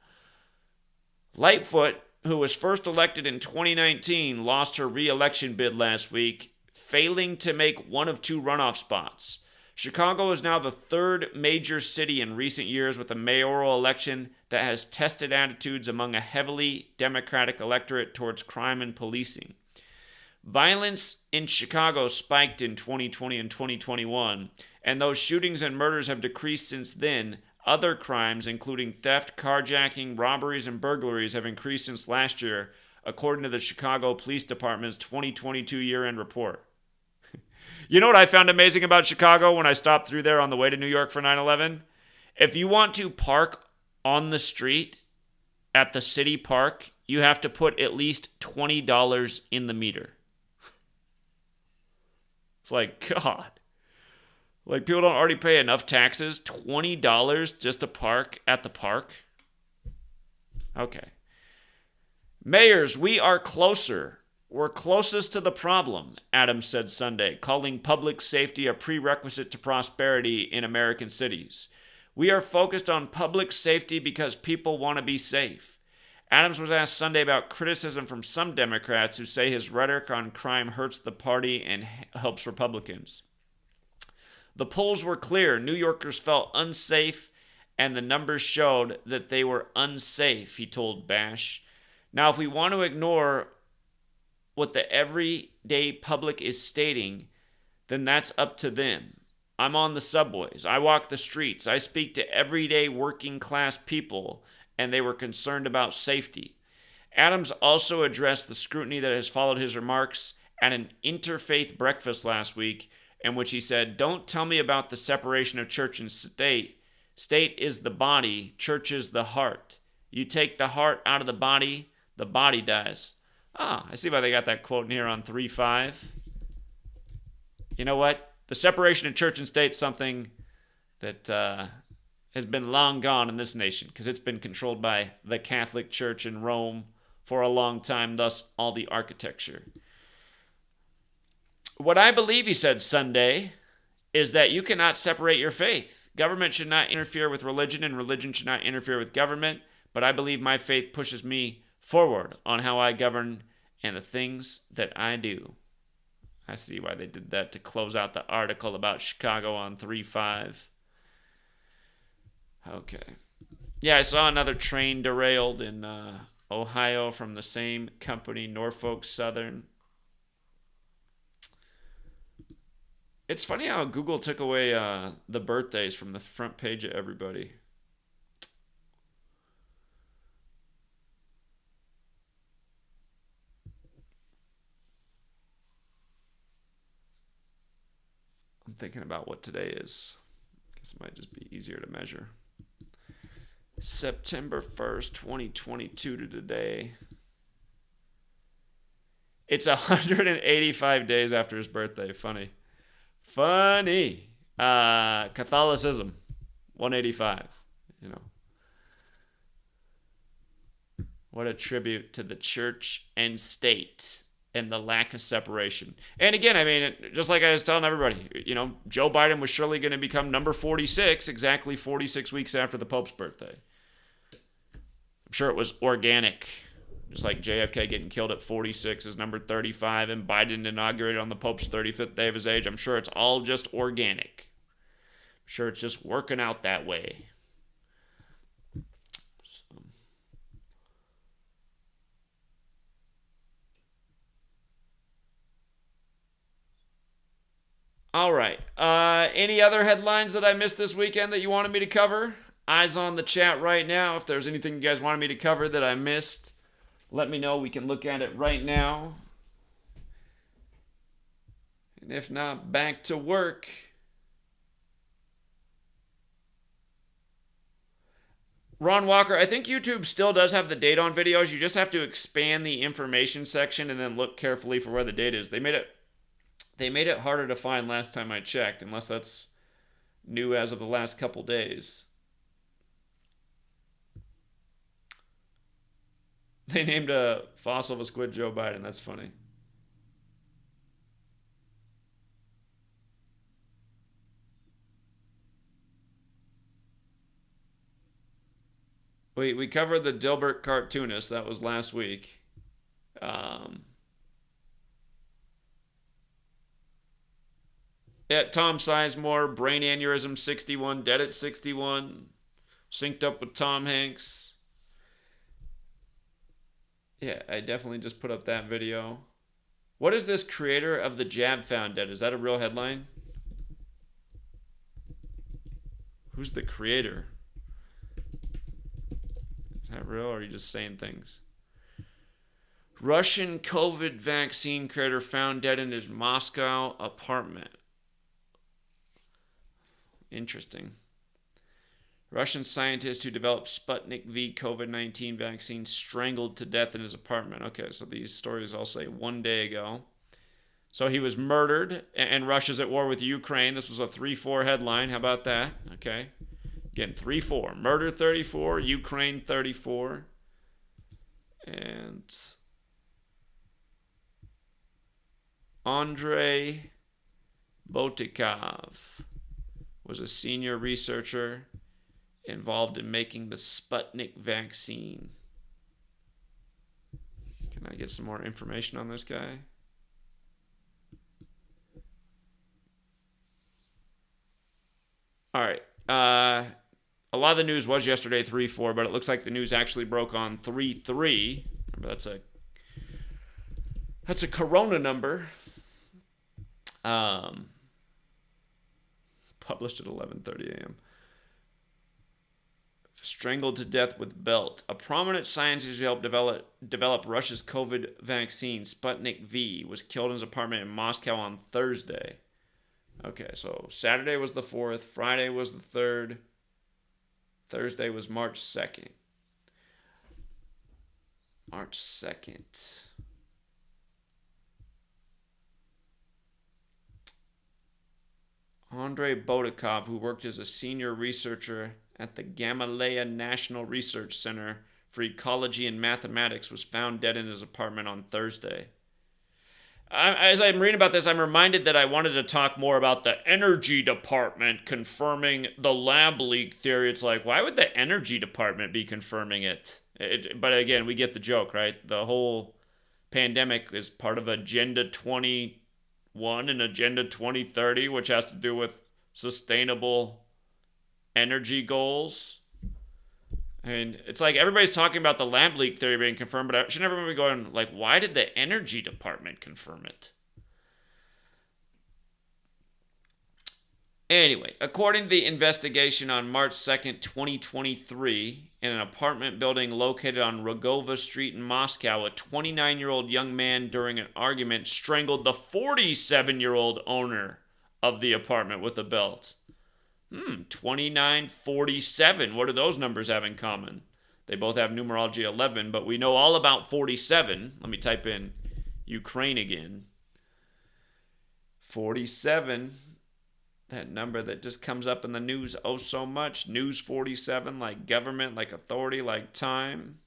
Lightfoot, who was first elected in 2019, lost her re-election bid last week, failing to make one of two runoff spots. Chicago is now the third major city in recent years with a mayoral election that has tested attitudes among a heavily Democratic electorate towards crime and policing. Violence in Chicago spiked in 2020 and 2021, and though shootings and murders have decreased since then, other crimes, including theft, carjacking, robberies, and burglaries, have increased since last year, according to the Chicago Police Department's 2022 year-end report. You know what I found amazing about Chicago when I stopped through there on the way to New York for 9/11? If you want to park on the street at the city park, you have to put at least $20 in the meter. It's like, God. Like, people don't already pay enough taxes. $20 just to park at the park? Okay. Mayors, we are closer. We're closest to the problem, Adams said Sunday, calling public safety a prerequisite to prosperity in American cities. We are focused on public safety because people want to be safe. Adams was asked Sunday about criticism from some Democrats who say his rhetoric on crime hurts the party and helps Republicans. The polls were clear. New Yorkers felt unsafe, and the numbers showed that they were unsafe, he told Bash. Now, if we want to ignore what the everyday public is stating, then that's up to them. I'm on the subways. I walk the streets. I speak to everyday working class people, and they were concerned about safety. Adams also addressed the scrutiny that has followed his remarks at an interfaith breakfast last week, in which he said, "Don't tell me about the separation of church and state. State is the body, church is the heart. You take the heart out of the body dies." I see why they got that quote in here on 3:5. You know what? The separation of church and state is something that has been long gone in this nation because it's been controlled by the Catholic Church in Rome for a long time, thus all the architecture. What I believe, he said Sunday, is that you cannot separate your faith. Government should not interfere with religion, and religion should not interfere with government, but I believe my faith pushes me forward on how I govern and the things that I do. I see why they did that to close out the article about Chicago on 3:5. Okay. Yeah, I saw another train derailed in Ohio from the same company, Norfolk Southern. It's funny how Google took away the birthdays from the front page of everybody. I'm thinking about what today is. Guess it might just be easier to measure. September 1st, 2022 to today. It's 185 days after his birthday. Funny. Catholicism, 185. You know. What a tribute to the church and state and the lack of separation. And again, I mean, just like I was telling everybody, you know, Joe Biden was surely going to become number 46 exactly 46 weeks after the Pope's birthday. I'm sure it was organic. Just like JFK getting killed at 46 is number 35 and Biden inaugurated on the Pope's 35th day of his age. I'm sure it's all just organic. I'm sure it's just working out that way. All right. Any other headlines that I missed this weekend that you wanted me to cover? Eyes on the chat right now. If there's anything you guys wanted me to cover that I missed, let me know. We can look at it right now. And if not, back to work. Ron Walker, I think YouTube still does have the date on videos. You just have to expand the information section and then look carefully for where the date is. They made it harder to find last time I checked, unless that's new as of the last couple days. They named a fossil of a squid Joe Biden. That's funny. We covered the Dilbert cartoonist. That was last week. Yeah, Tom Sizemore, brain aneurysm 61, dead at 61. Synced up with Tom Hanks. Yeah, I definitely just put up that video. What is this creator of the jab found dead? Is that a real headline? Who's the creator? Is that real, or are you just saying things? Russian COVID vaccine creator found dead in his Moscow apartment. Interesting. Russian scientist who developed Sputnik V COVID-19 vaccine strangled to death in his apartment. Okay, so these stories all say 1 day ago. So he was murdered, and Russia's at war with Ukraine. This was a 3-4 headline. How about that? Okay. Again, 3-4. Murder 34, Ukraine 34. And Andrei Botikov was a senior researcher involved in making the Sputnik vaccine. Can I get some more information on this guy? All right. A lot of the news was yesterday 3-4, but it looks like the news actually broke on 3-3. Remember, that's a corona number. Published at 11:30 a.m. Strangled to death with belt. A prominent scientist who helped develop Russia's COVID vaccine, Sputnik V, was killed in his apartment in Moscow on Thursday. Okay, so Saturday was the 4th, Friday was the 3rd, Thursday was March 2nd. March 2nd. Andrei Botikov, who worked as a senior researcher at the Gamaleya National Research Center for Ecology and Mathematics, was found dead in his apartment on Thursday. As I'm reading about this, I'm reminded that I wanted to talk more about the energy department confirming the lab leak theory. It's like, why would the energy department be confirming it? But again, we get the joke, right? The whole pandemic is part of Agenda 21 and Agenda 2030, which has to do with sustainable energy goals. I mean, it's like everybody's talking about the lab leak theory being confirmed, but I should never be going, like, why did the energy department confirm it? Anyway, according to the investigation on March 2nd, 2023, in an apartment building located on Rogova Street in Moscow, a 29-year-old young man during an argument strangled the 47-year-old owner of the apartment with a belt. 29, 47. What do those numbers have in common? They both have numerology 11, but we know all about 47. Let me type in Ukraine again. 47. That number that just comes up in the news oh so much. News 47, like government, like authority, like time.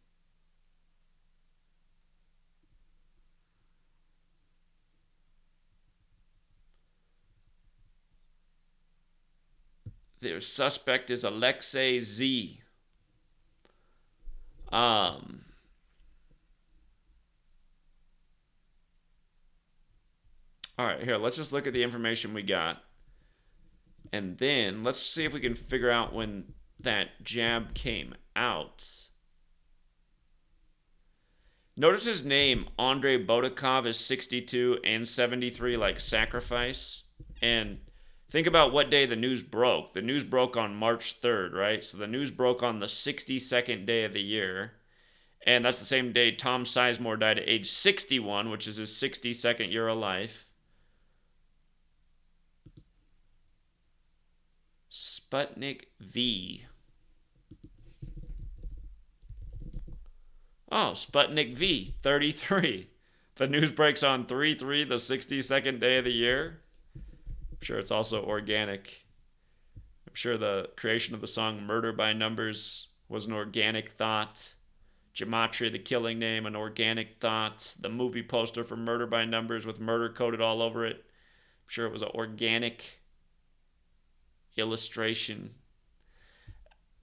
Their suspect is Alexei Z. All right, here, let's just look at the information we got. And then let's see if we can figure out when that jab came out. Notice his name, Andrei Botikov, is 62 and 73, like sacrifice. And think about what day the news broke. The news broke on March 3rd, right? So the news broke on the 62nd day of the year. And that's the same day Tom Sizemore died at age 61, which is his 62nd year of life. Sputnik V. Oh, Sputnik V, 33. The news breaks on 3/3, the 62nd day of the year. I'm sure it's also organic. I'm sure the creation of the song Murder by Numbers was an organic thought. Gematria, the killing name, an organic thought. The movie poster for Murder by Numbers with murder coded all over it. I'm sure it was an organic illustration.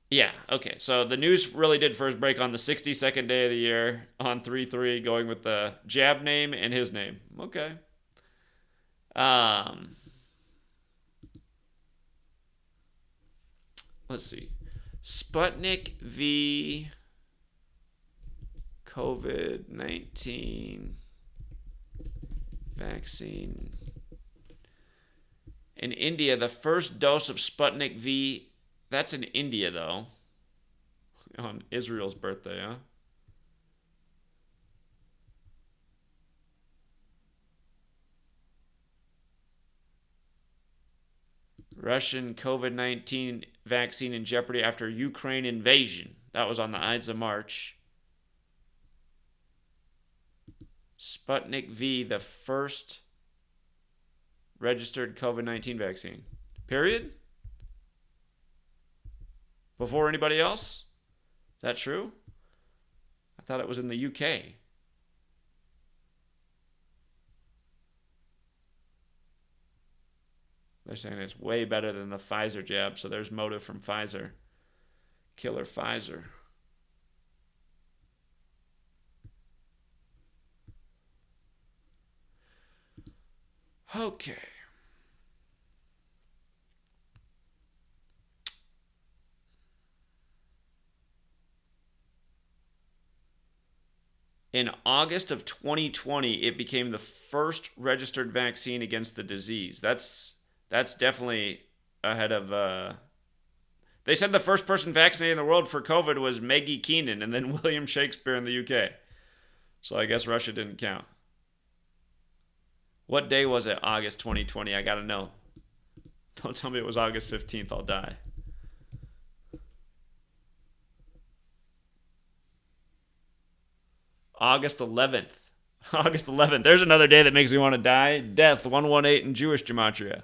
Yeah, okay. So the news really did first break on the 62nd day of the year on 3/3, going with the jab name and his name. Okay. Let's see. Sputnik V COVID-19 vaccine. In India, the first dose of Sputnik V, that's in India though. On Israel's birthday, huh? Russian COVID-19 vaccine in jeopardy after Ukraine invasion. That was on the Ides of March. Sputnik V, the first registered COVID-19 vaccine. Period? Before anybody else? Is that true? I thought it was in the UK. They're saying it's way better than the Pfizer jab, so there's motive from Pfizer. Killer Pfizer. Okay. In August of 2020, it became the first registered vaccine against the disease. That's definitely ahead of... They said the first person vaccinated in the world for COVID was Maggie Keenan and then William Shakespeare in the UK. So I guess Russia didn't count. What day was it, August 2020? I gotta know. Don't tell me it was August 15th. I'll die. August 11th. August 11th. There's another day that makes me want to die. Death, 118 in Jewish gematria.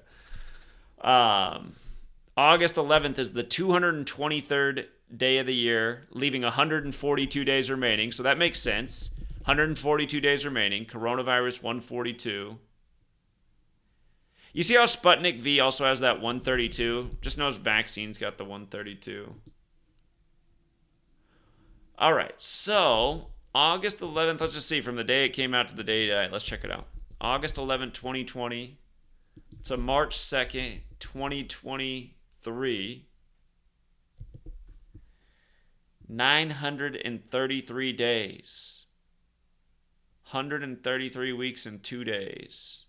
August 11th is the 223rd day of the year, leaving 142 days remaining. So that makes sense. 142 days remaining. Coronavirus 142. You see how Sputnik V also has that 132? Just knows vaccines got the 132. All right, so August 11th, let's just see, from the day it came out to the day it died. Let's check it out. August 11th, 2020 to March 2nd, 2023. 933 days. 133 weeks and 2 days.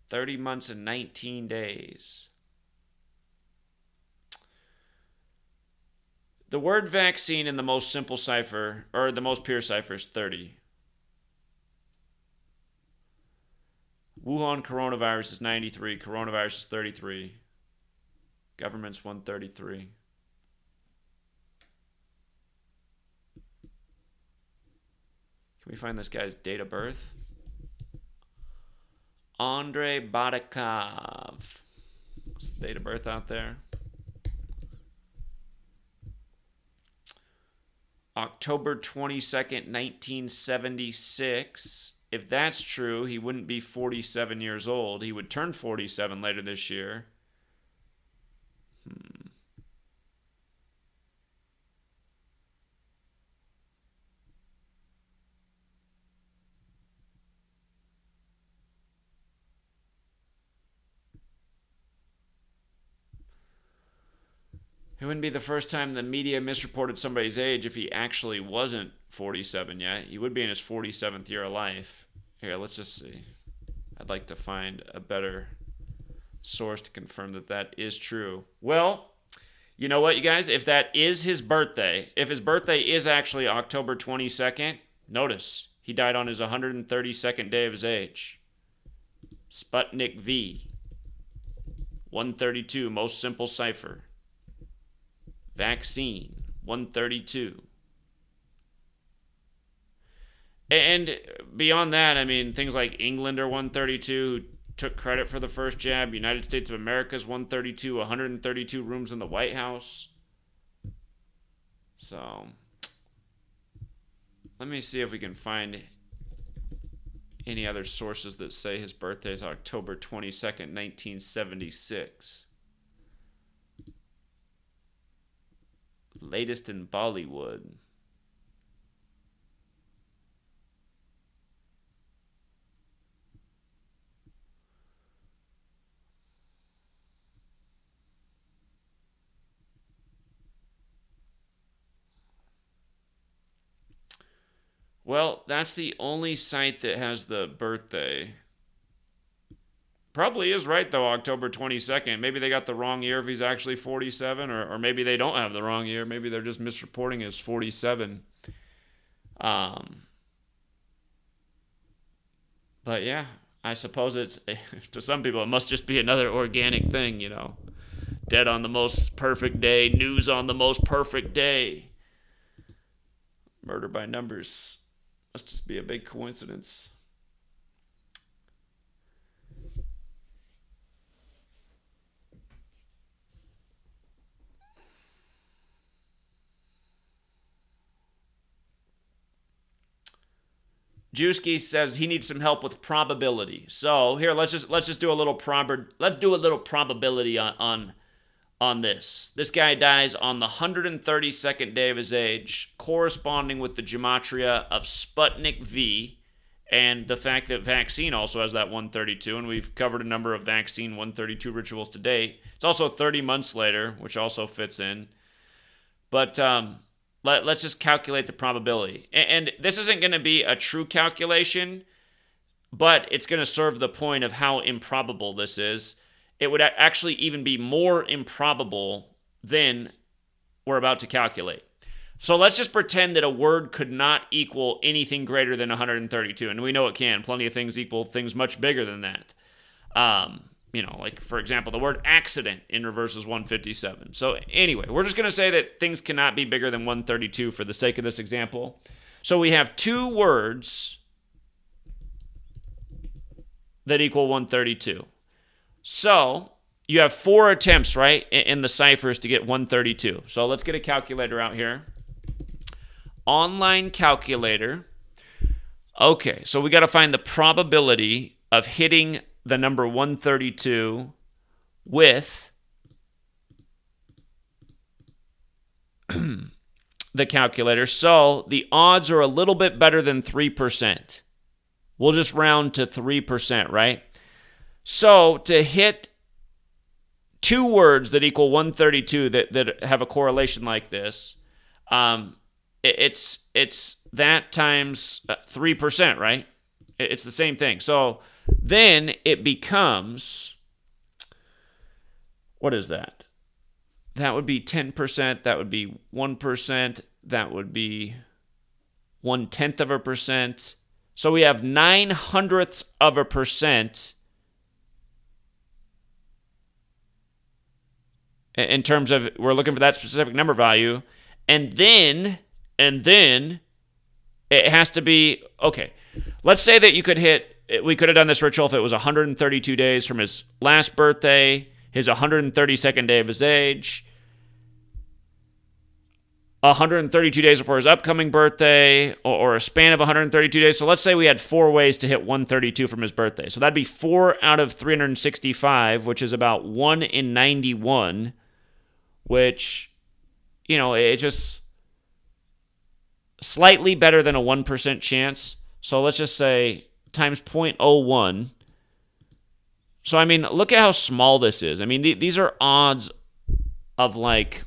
30 months and 19 days. The word vaccine in the most simple cipher, or the most pure cipher, is 30. Wuhan coronavirus is 93. Coronavirus is 33. Government's 133. Can we find this guy's date of birth? Andrei Badakov. What's the date of birth out there? October 22nd, 1976. If that's true, he wouldn't be 47 years old. He would turn 47 later this year. It wouldn't be the first time the media misreported somebody's age if he actually wasn't 47 yet. He would be in his 47th year of life. Here, let's just see. I'd like to find a better source to confirm that that is true. Well, you know what, you guys? If that is his birthday, if his birthday is actually October 22nd, notice he died on his 132nd day of his age. Sputnik V. 132, most simple cipher. Vaccine, 132. And beyond that, I mean, things like England are 132, who took credit for the first jab. United States of America is 132, 132 rooms in the White House. So, let me see if we can find any other sources that say his birthday is October 22nd, 1976. Latest in Bollywood. Well, that's the only site that has the birthday. Probably is right, though, October 22nd. Maybe they got the wrong year if he's actually 47, or maybe they don't have the wrong year. Maybe they're just misreporting as 47. But yeah, I suppose it's, to some people, it must just be another organic thing, you know. Dead on the most perfect day, news on the most perfect day. Murder by numbers. Must just be a big coincidence. Juski says he needs some help with probability. So here, let's just do a little probability on this. This guy dies on the 132nd day of his age, corresponding with the gematria of Sputnik V, and the fact that vaccine also has that 132, and we've covered a number of vaccine 132 rituals to date. It's also 30 months later, which also fits in. But let's just calculate the probability. And this isn't going to be a true calculation, but it's going to serve the point of how improbable this is. It would actually even be more improbable than we're about to calculate. So let's just pretend that a word could not equal anything greater than 132. And we know it can. Plenty of things equal things much bigger than that. Like, for example, the word accident in reverse is 157. So anyway, we're just going to say that things cannot be bigger than 132 for the sake of this example. So we have two words that equal 132. So you have 4 attempts, right, in the ciphers to get 132. So let's get a calculator out here. Online calculator. Okay, so we got to find the probability of hitting the number 132 with the calculator. So the odds are a little bit better than 3%. We'll just round to 3%, right? So to hit two words that equal 132 that have a correlation like this, it's that times 3%, right? It's the same thing. So then it becomes, what is that? That would be 10%. That would be 1%. That would be 0.1%. So we have 0.09% in terms of, we're looking for that specific number value. And then it has to be, okay, let's say that we could have done this ritual if it was 132 days from his last birthday, his 132nd day of his age, 132 days before his upcoming birthday, or a span of 132 days. So let's say we had 4 ways to hit 132 from his birthday. So that'd be 4 out of 365, which is about 1 in 91, which, it's just slightly better than a 1% chance. So let's just say times 0.01. So, look at how small this is. These are odds of,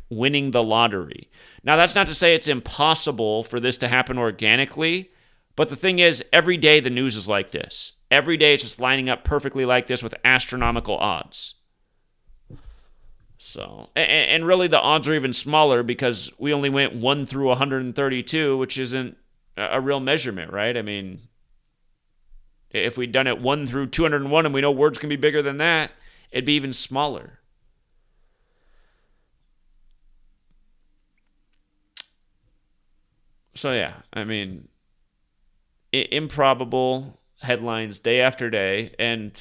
winning the lottery. Now, that's not to say it's impossible for this to happen organically, but the thing is, every day the news is like this. Every day it's just lining up perfectly like this with astronomical odds. So, and really the odds are even smaller because we only went 1 through 132, which isn't a real measurement, right? If we'd done it 1 through 201 and we know words can be bigger than that, it'd be even smaller. So yeah, I mean, improbable headlines day after day. And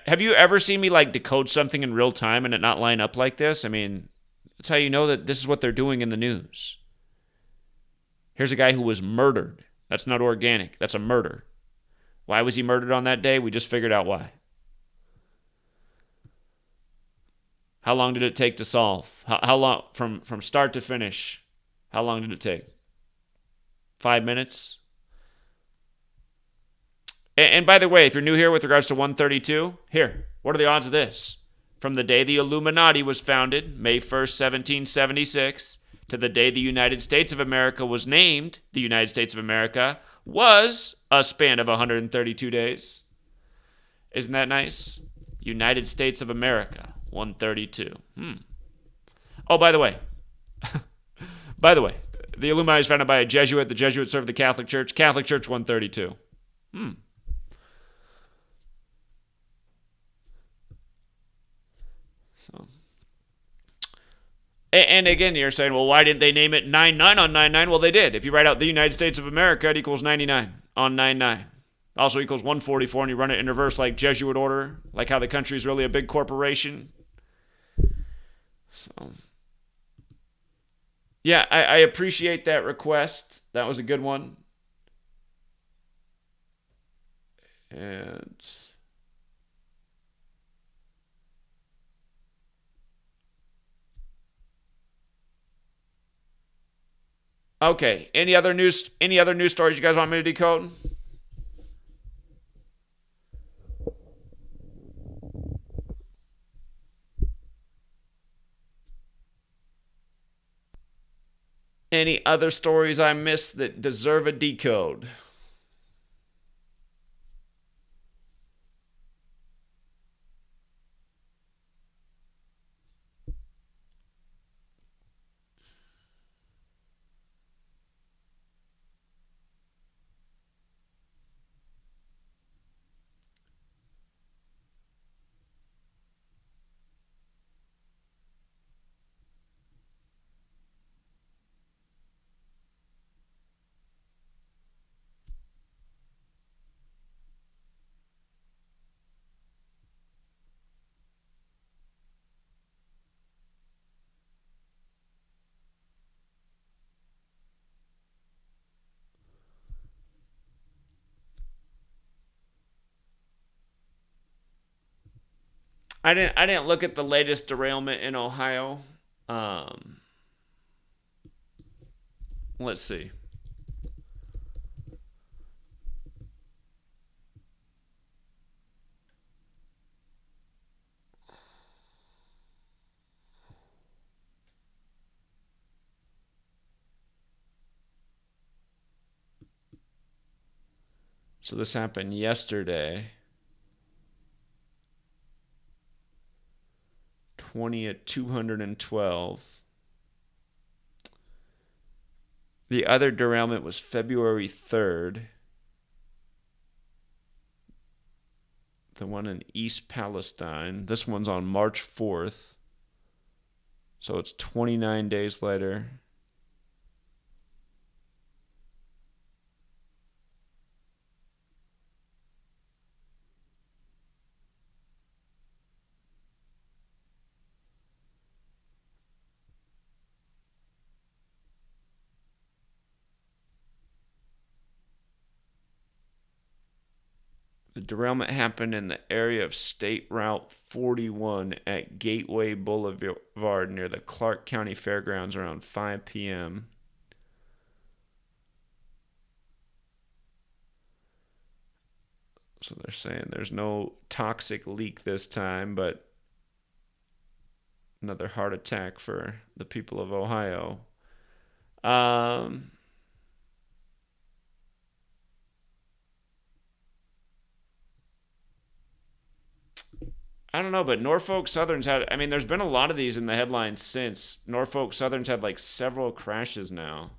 have you ever seen me like decode something in real time and it not line up like this? I mean, that's how you know that this is what they're doing in the news. Here's a guy who was murdered. That's not organic. That's a murder. Why was he murdered on that day? We just figured out why. How long did it take to solve? How long from start to finish? How long did it take? 5 minutes. And by the way, if you're new here with regards to 132, here, what are the odds of this? From the day the Illuminati was founded, May 1st, 1776, to the day the United States of America was named the United States of America, was a span of 132 days. Isn't that nice? United States of America, 132. Oh, by the way, the Illuminati was founded by a Jesuit. The Jesuit served the Catholic Church. Catholic Church, 132. So, and again, you're saying, well, why didn't they name it 99 on 99? Well, they did. If you write out the United States of America, it equals 99 on 99. Also equals 144, and you run it in reverse like Jesuit order, like how the country is really a big corporation. So, yeah, I appreciate that request. That was a good one. And okay, any other news? Any other news stories you guys want me to decode? Any other stories I missed that deserve a decode? I didn't look at the latest derailment in Ohio. Um, let's see. So this happened yesterday. 20 at 212. The other derailment was February 3rd. The one in East Palestine. This one's on March 4th. So it's 29 days later. The derailment happened in the area of State Route 41 at Gateway Boulevard near the Clark County Fairgrounds around 5 p.m. So they're saying there's no toxic leak this time, but another heart attack for the people of Ohio. Um, I don't know, but Norfolk Southern's had, I mean, there's been a lot of these in the headlines since. Norfolk Southern's had like several crashes now.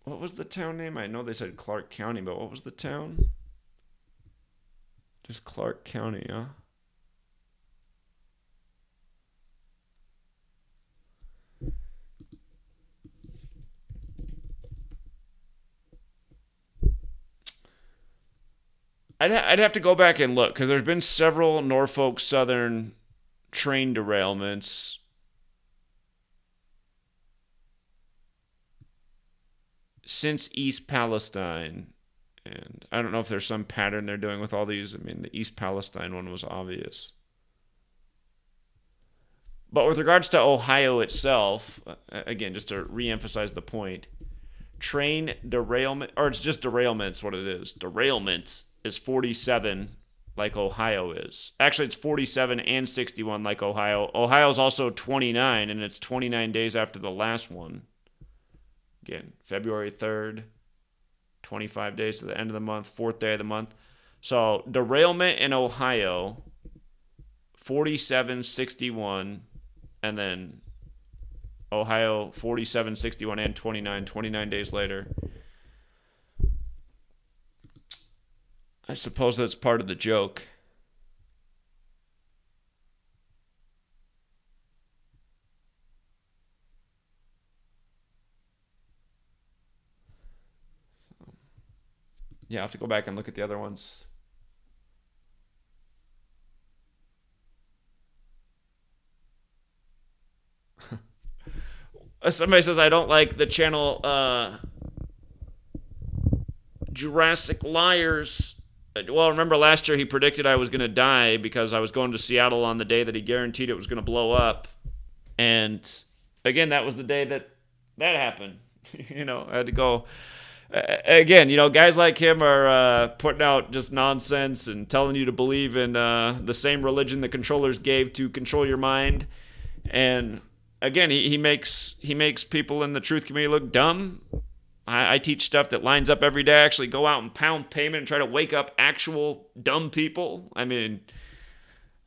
What was the town name? I know they said Clark County, but what was the town? Just Clark County, huh? I'd have to go back and look because there's been several Norfolk Southern train derailments since East Palestine. And I don't know if there's some pattern they're doing with all these. I mean, the East Palestine one was obvious. But with regards to Ohio itself, again, just to reemphasize the point, train derailment, or it's just derailment's what it is. Derailment is 47 like Ohio is. Actually, it's 47 and 61 like Ohio. Ohio's also 29, and it's 29 days after the last one. Again, February 3rd, 25 days to the end of the month, fourth day of the month. So derailment in Ohio, 47, 61, and then Ohio 47, 61, and 29 days later. I suppose that's part of the joke. Yeah, I have to go back and look at the other ones. Somebody says I don't like the channel Jurassic Liars. Well, remember last year he predicted I was going to die because I was going to Seattle on the day that he guaranteed it was going to blow up. And again, that was the day that happened. I had to go. Again, guys like him are putting out just nonsense and telling you to believe in the same religion the controllers gave to control your mind. And again, he makes people in the truth community look dumb. I teach stuff that lines up every day. I actually go out and pound pavement and try to wake up actual dumb people. I mean,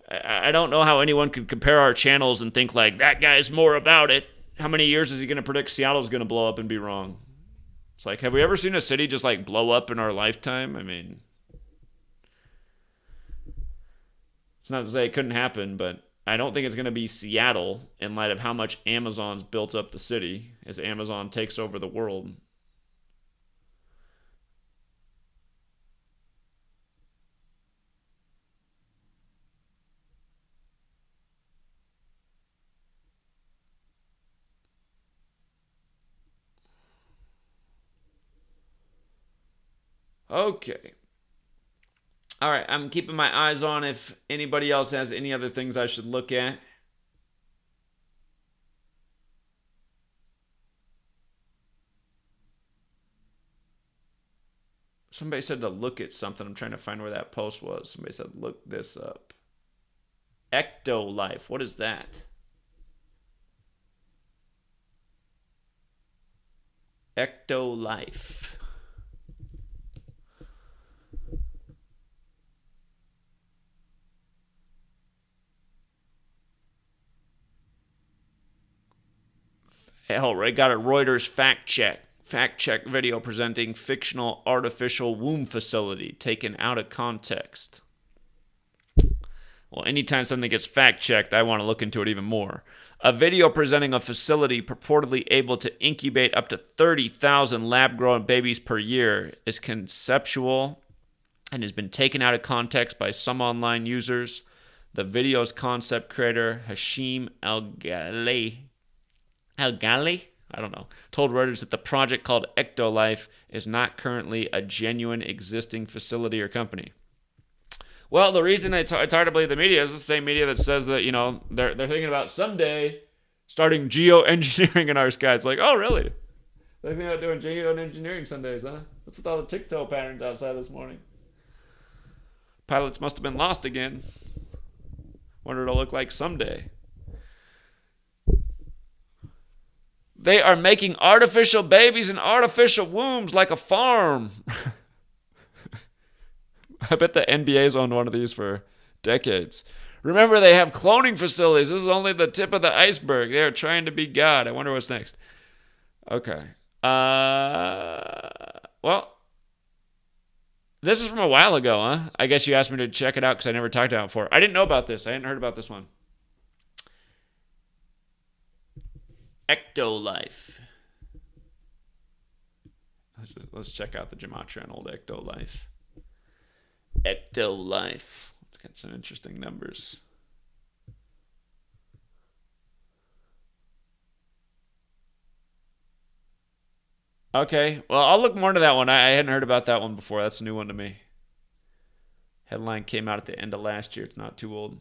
I don't know how anyone could compare our channels and think like, that guy's more about it. How many years is he going to predict Seattle's going to blow up and be wrong? It's like, have we ever seen a city just like blow up in our lifetime? I mean, it's not to say it couldn't happen, but I don't think it's going to be Seattle in light of how much Amazon's built up the city as Amazon takes over the world. Okay. All right, I'm keeping my eyes on if anybody else has any other things I should look at. Somebody said to look at something. I'm trying to find where that post was. Somebody said, look this up. Ecto-life. What is that? Ecto-life. Hell, I got a Reuters fact check video presenting fictional artificial womb facility taken out of context. Well, anytime something gets fact checked, I want to look into it even more. A video presenting a facility purportedly able to incubate up to 30,000 lab-grown babies per year is conceptual and has been taken out of context by some online users. The video's concept creator, Hashim El-Ghali, I don't know, told Reuters that the project called Ectolife is not currently a genuine existing facility or company. Well, the reason it's hard to believe the media is the same media that says that, they're thinking about someday starting geoengineering in our sky. It's like, oh, really? They're thinking about doing geoengineering some days, huh? What's with all the TikTok patterns outside this morning? Pilots must have been lost again. Wonder what it'll look like someday. They are making artificial babies in artificial wombs like a farm. I bet the NBA's owned one of these for decades. Remember, they have cloning facilities. This is only the tip of the iceberg. They are trying to be God. I wonder what's next. Okay. Well, this is from a while ago, huh? I guess you asked me to check it out because I never talked about it before. I didn't know about this. I hadn't heard about this one. Ectolife. Let's check out the Gematria and old Ectolife. Ecto Life. It's got some interesting numbers. Okay, well, I'll look more into that one. I hadn't heard about that one before. That's a new one to me. Headline came out at the end of last year. It's not too old.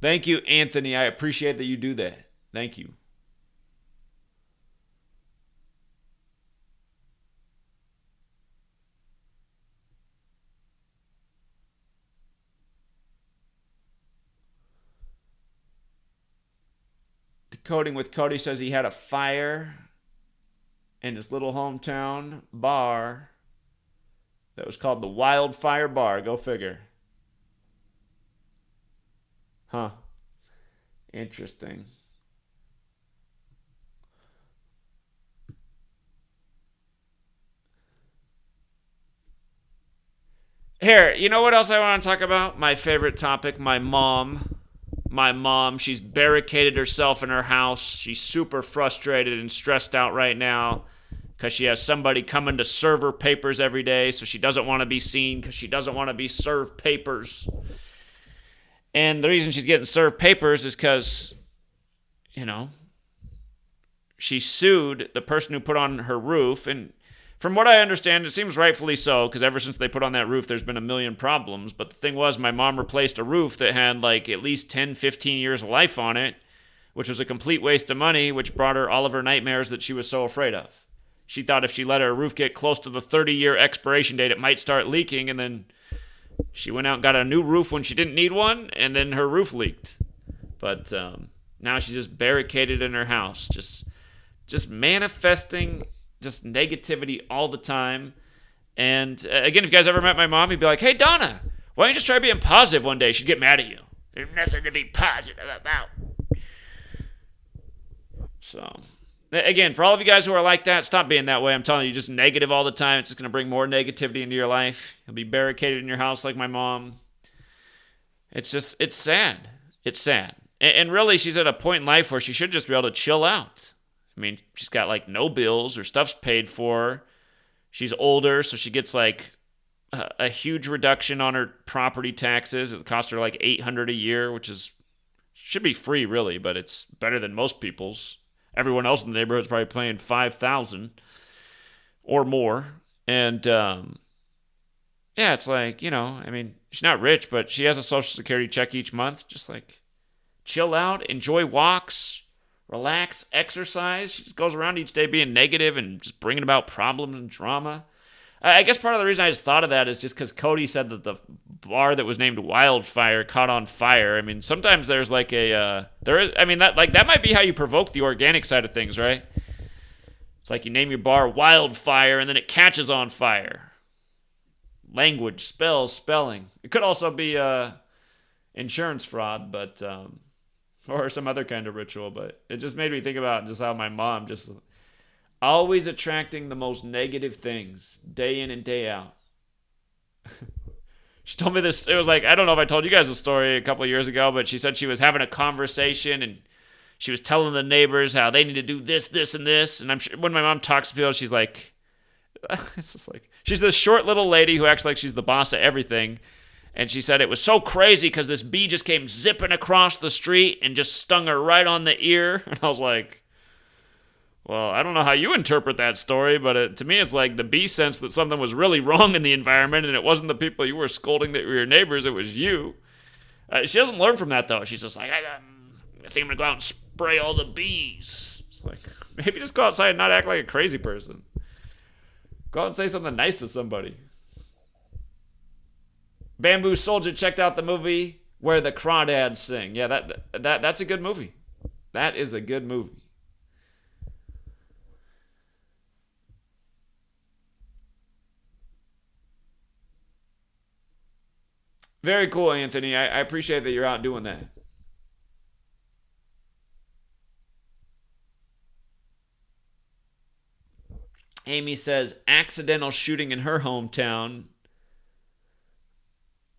Thank you, Anthony. I appreciate that you do that. Thank you. Decoding with Cody says he had a fire in his little hometown bar that was called the Wildfire Bar. Go figure. Huh. Interesting. Here, you know what else I want to talk about? My favorite topic, my mom. My mom, she's barricaded herself in her house. She's super frustrated and stressed out right now because she has somebody coming to serve her papers every day, so she doesn't want to be seen because she doesn't want to be served papers. And the reason she's getting served papers is because, you know, she sued the person who put on her roof. And from what I understand, it seems rightfully so, because ever since they put on that roof, there's been a million problems. But the thing was, my mom replaced a roof that had like at least 10, 15 years of life on it, which was a complete waste of money, which brought her all of her nightmares that she was so afraid of. She thought if she let her roof get close to the 30-year expiration date, it might start leaking, and then she went out and got a new roof when she didn't need one, and then her roof leaked. But now she's just barricaded in her house, just manifesting just negativity all the time. And again, if you guys ever met my mom, you'd be like, hey, Donna, why don't you just try being positive one day? She'd get mad at you. There's nothing to be positive about. So, again, for all of you guys who are like that, stop being that way. I'm telling you, just negative all the time. It's just going to bring more negativity into your life. You'll be barricaded in your house like my mom. It's sad. It's sad. And really, she's at a point in life where she should just be able to chill out. I mean, she's got like no bills. Her stuff's paid for. She's older, so she gets like a huge reduction on her property taxes. It costs her like $800 a year, which should be free really, but it's better than most people's. Everyone else in the neighborhood's probably paying $5,000 or more. And yeah, it's like, you know, I mean, she's not rich, but she has a Social Security check each month. Just like chill out, enjoy walks, relax, exercise. She just goes around each day being negative and just bringing about problems and drama. I guess part of the reason I just thought of that is just because Cody said that the bar that was named Wildfire caught on fire. I mean, sometimes there's like that might be how you provoke the organic side of things, right? It's like you name your bar Wildfire and then it catches on fire. Language, spelling. It could also be insurance fraud, but or some other kind of ritual. But it just made me think about just how my mom just always attracting the most negative things day in and day out. She told me this. It was like, I don't know if I told you guys a story a couple of years ago, but she said she was having a conversation and she was telling the neighbors how they need to do this, this, and this. And I'm sure when my mom talks to people, she's like, it's just like, she's this short little lady who acts like she's the boss of everything. And she said it was so crazy because this bee just came zipping across the street and just stung her right on the ear. And I was like, well, I don't know how you interpret that story, but to me it's like the bee sensed that something was really wrong in the environment and it wasn't the people you were scolding that were your neighbors, it was you. She doesn't learn from that, though. She's just like, I think I'm going to go out and spray all the bees. It's like, maybe just go outside and not act like a crazy person. Go out and say something nice to somebody. Bamboo Soldier checked out the movie Where the Crawdads Sing. Yeah, that's a good movie. That is a good movie. Very cool, Anthony. I appreciate that you're out doing that. Amy says, accidental shooting in her hometown.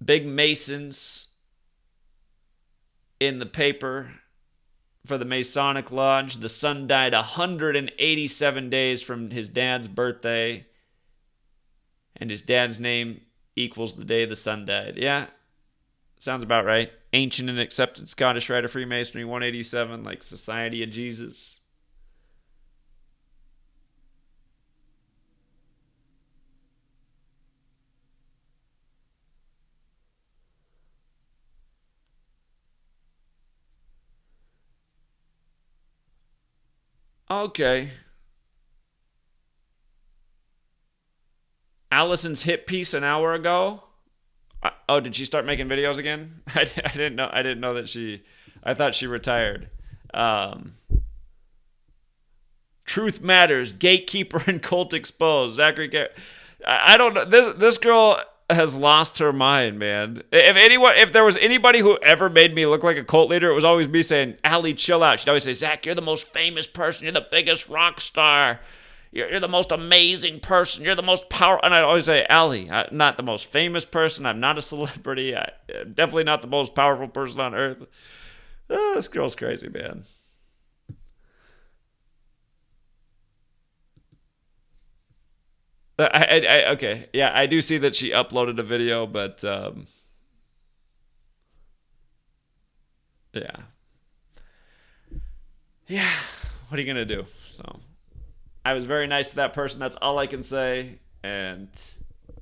Big Masons in the paper. for the Masonic Lodge. The son died 187 days from his dad's birthday, and his dad's name equals the day the son died. Yeah, sounds about right. Ancient and accepted Scottish Rite of Freemasonry, 187, like Society of Jesus. Okay. Allison's hit piece an hour ago. Oh, did she start making videos again? I didn't know. I didn't know that she. I thought she retired. Um, Truth matters. Gatekeeper and cult exposed. Zachary. I don't know. This girl has lost her mind, man. If there was anybody who ever made me look like a cult leader, it was always me saying, "Allie, chill out." She'd always say, "Zach, you're the most famous person. You're the biggest rock star. You're the most amazing person. You're the most powerful." And I'd always say, "Allie, I'm not the most famous person. I'm not a celebrity. I'm definitely not the most powerful person on earth." Oh, this girl's crazy, man. Okay, yeah, I do see that she uploaded a video, but yeah, yeah. What are you gonna do? So I was very nice to that person. That's all I can say. And I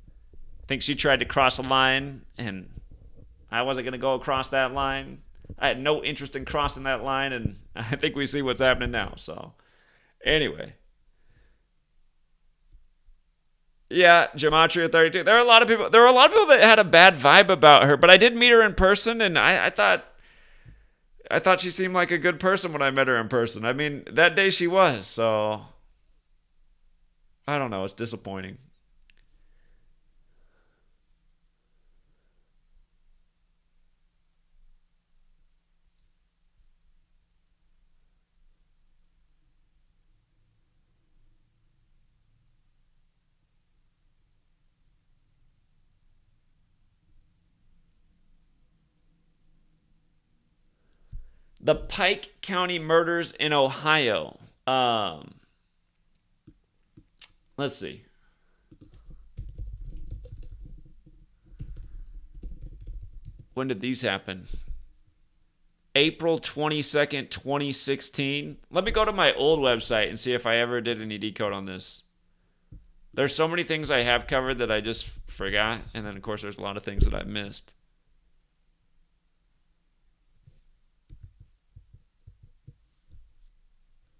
think she tried to cross a line, and I wasn't gonna go across that line. I had no interest in crossing that line, and I think we see what's happening now. So anyway, yeah, Gematria 32. There are a lot of people. There were a lot of people that had a bad vibe about her, but I did meet her in person, and I thought she seemed like a good person when I met her in person. I mean, that day she was. So I don't know. It's disappointing. The Pike County murders in Ohio. Let's see. When did these happen? April 22nd, 2016. Let me go to my old website and see if I ever did any decode on this. There's so many things I have covered that I just forgot. And then, of course, there's a lot of things that I missed.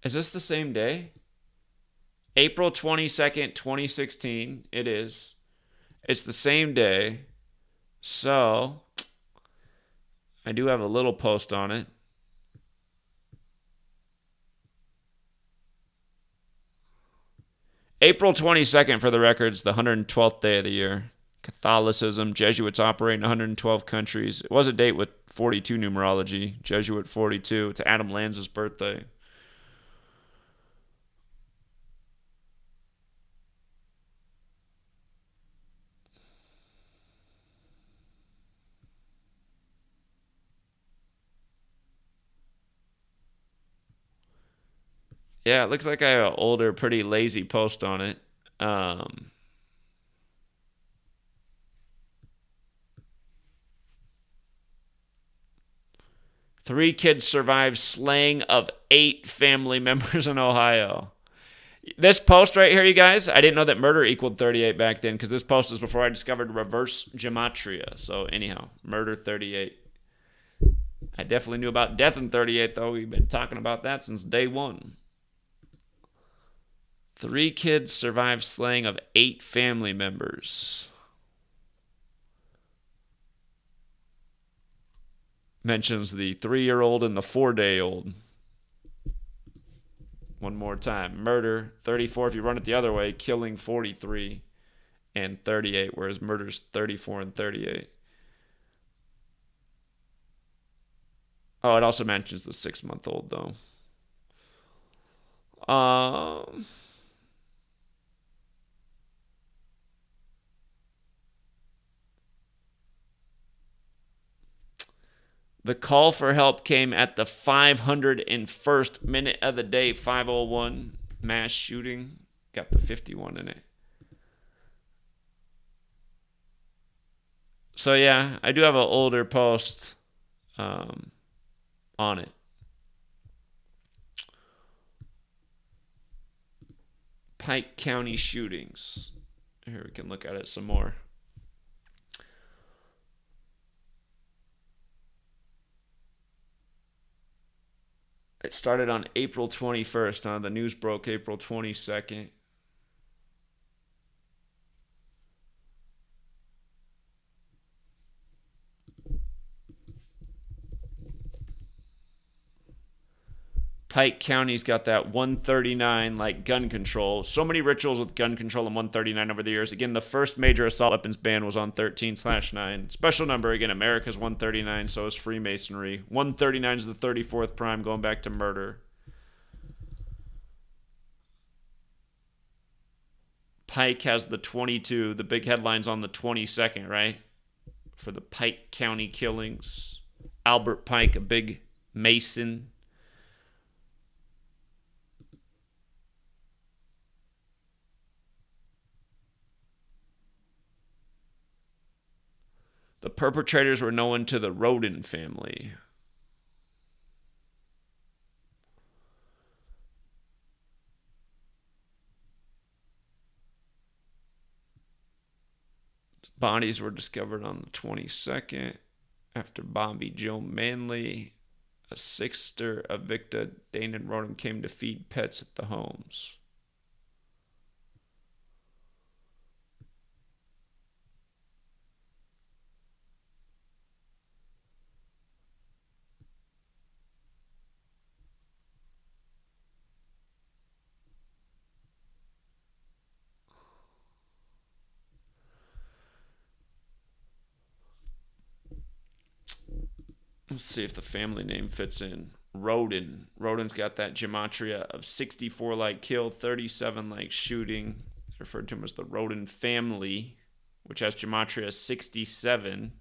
Is this the same day? April 22nd, 2016. It is. It's the same day. So, I do have a little post on it. April 22nd, for the records, the 112th day of the year. Catholicism, Jesuits operate in 112 countries. It was a date with 42 numerology. Jesuit 42. It's Adam Lanza's birthday. Yeah, it looks like I have an older, pretty lazy post on it. Um, 3 kids survive slaying of 8 family members in Ohio. This post right here, you guys, I didn't know that murder equaled 38 back then because this post is before I discovered reverse gematria. So, anyhow, murder 38. I definitely knew about death in 38, though. We've been talking about that since day one. 3 kids survive slaying of 8 family members. Mentions the 3-year-old and the 4-day-old. One more time. Murder, 34 if you run it the other way. Killing, 43 and 38, whereas murder's 34 and 38. Oh, it also mentions the 6-month-old, though. The call for help came at the 501st minute of the day, 5:01. Mass shooting. Got the 51 in it. So, yeah, I do have an older post on it. Pike County shootings. Here, we can look at it some more. It started on April 21st. The news broke April 22nd. Pike County's got that 139 like gun control. So many rituals with gun control and 139 over the years. Again, the first major assault weapons ban was on 13/9. Special number, again, America's 139, so is Freemasonry. 139 is the 34th prime, going back to murder. Pike has the 22. The big headline's on the 22nd, right? For the Pike County killings. Albert Pike, a big Mason. The perpetrators were known to the Roden family. The bodies were discovered on the 22nd after Bobby Joe Manley, a sister of Victor Dane and Roden, came to feed pets at the homes. Let's see if the family name fits in. Roden. Roden's got that gematria of 64 like kill, 37 like shooting. It's referred to him as the Roden family, which has gematria 67.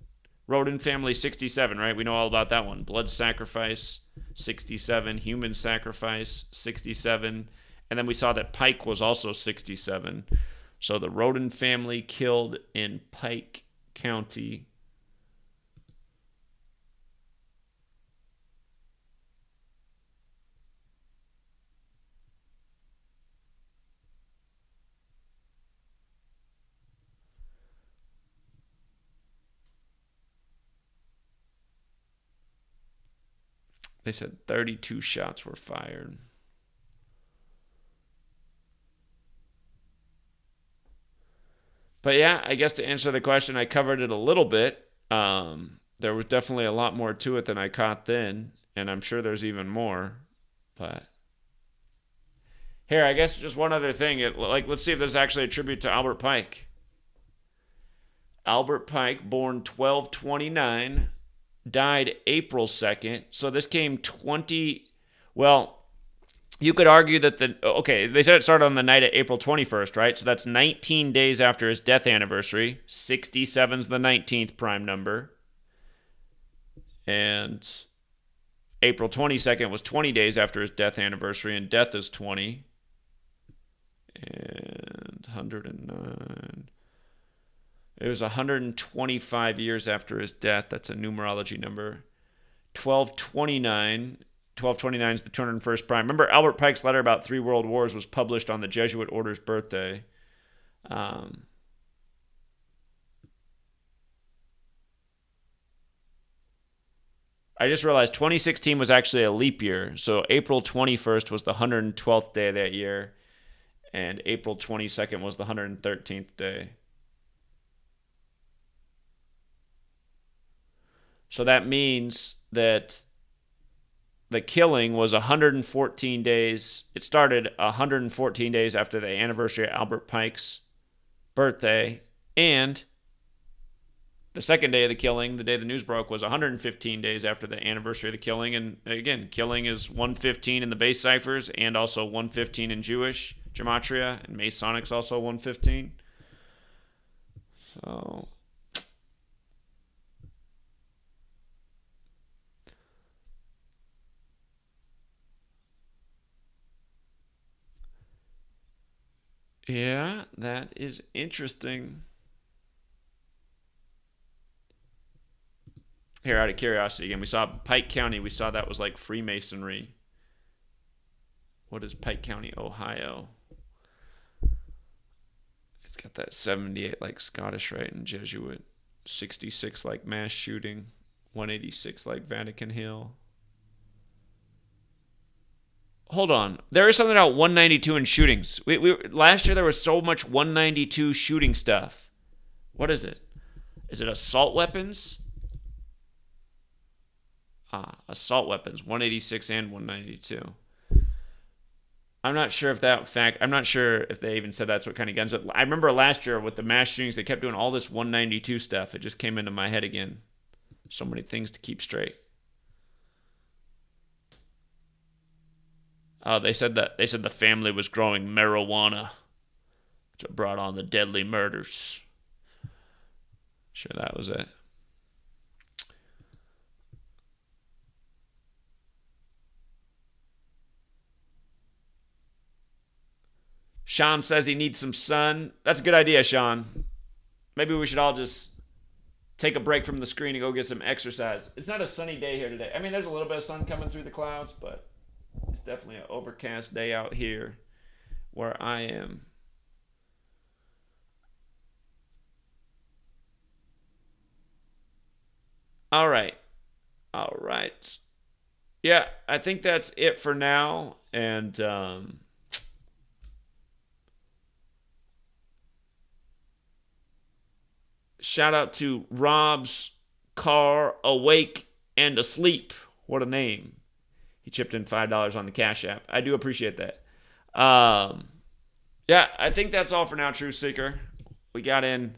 Roden family 67, right? We know all about that one. Blood sacrifice 67, human sacrifice 67, and then we saw that Pike was also 67. So the Roden family killed in Pike County. They said 32 shots were fired. But yeah, I guess to answer the question, I covered it a little bit. There was definitely a lot more to it than I caught then, and I'm sure there's even more. But here, I guess just one other thing. Let's see if this is actually a tribute to Albert Pike. Albert Pike, born 1229, died April 2nd. So this came 20... Well, you could argue that they said it started on the night of April 21st, right? So that's 19 days after his death anniversary. 67's the 19th prime number. And April 22nd was 20 days after his death anniversary, and death is 20. And 109. It was 125 years after his death. That's a numerology number. 1229. 1229 is the 201st prime. Remember, Albert Pike's letter about 3 world wars was published on the Jesuit order's birthday. I just realized 2016 was actually a leap year. So April 21st was the 112th day of that year. And April 22nd was the 113th day. So that means that the killing was 114 days. It started 114 days after the anniversary of Albert Pike's birthday. And the second day of the killing, the day the news broke, was 115 days after the anniversary of the killing. And again, killing is 115 in the base ciphers and also 115 in Jewish gematria. And Masonic's also 115. So Yeah, that is interesting. Here, out of curiosity, again, we saw Pike County. We saw that was like Freemasonry. What is Pike County, Ohio? It's got that 78 like Scottish Rite and Jesuit, 66 like mass shooting, 186 like Vatican Hill. Hold on. There is something about 192 in shootings. Last year there was so much 192 shooting stuff. What is it? Is it assault weapons? Assault weapons, 186 and 192. I'm not sure if I'm not sure if they even said that's what kind of guns. But I remember last year with the mass shootings, they kept doing all this 192 stuff. It just came into my head again. So many things to keep straight. They said the family was growing marijuana, which brought on the deadly murders. Sure, that was it. Sean says he needs some sun. That's a good idea, Sean. Maybe we should all just take a break from the screen and go get some exercise. It's not a sunny day here today. I mean, there's a little bit of sun coming through the clouds, but it's definitely an overcast day out here where I am. All right. All right. Yeah, I think that's it for now. And shout out to Rob's Car Awake and Asleep. What a name. He chipped in $5 on the Cash App. I do appreciate that. Yeah, I think that's all for now, True Seeker. We got in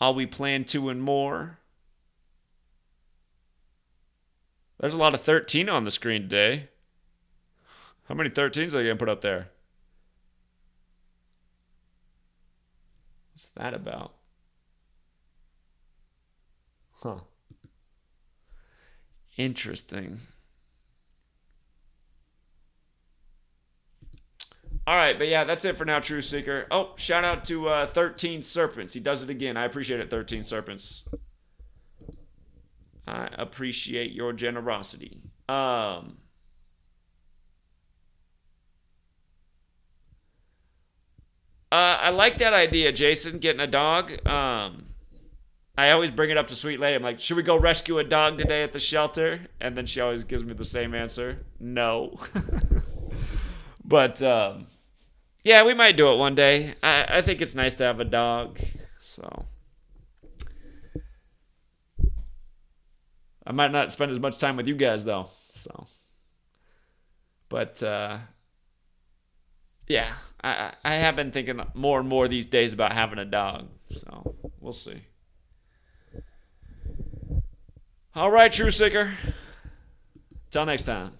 all we plan to and more. There's a lot of 13 on the screen today. How many 13s are they going to put up there? What's that about? Huh. Interesting. All right, but yeah, that's it for now, True Seeker. Oh, shout out to 13 Serpents. He does it again. I appreciate it, 13 Serpents. I appreciate your generosity. I like that idea, Jason, getting a dog. I always bring it up to Sweet Lady. I'm like, should we go rescue a dog today at the shelter? And then she always gives me the same answer. No. But, yeah, we might do it one day. I think it's nice to have a dog. So I might not spend as much time with you guys, though. So, but, yeah, I have been thinking more and more these days about having a dog. So we'll see. All right, True Seeker. Till next time.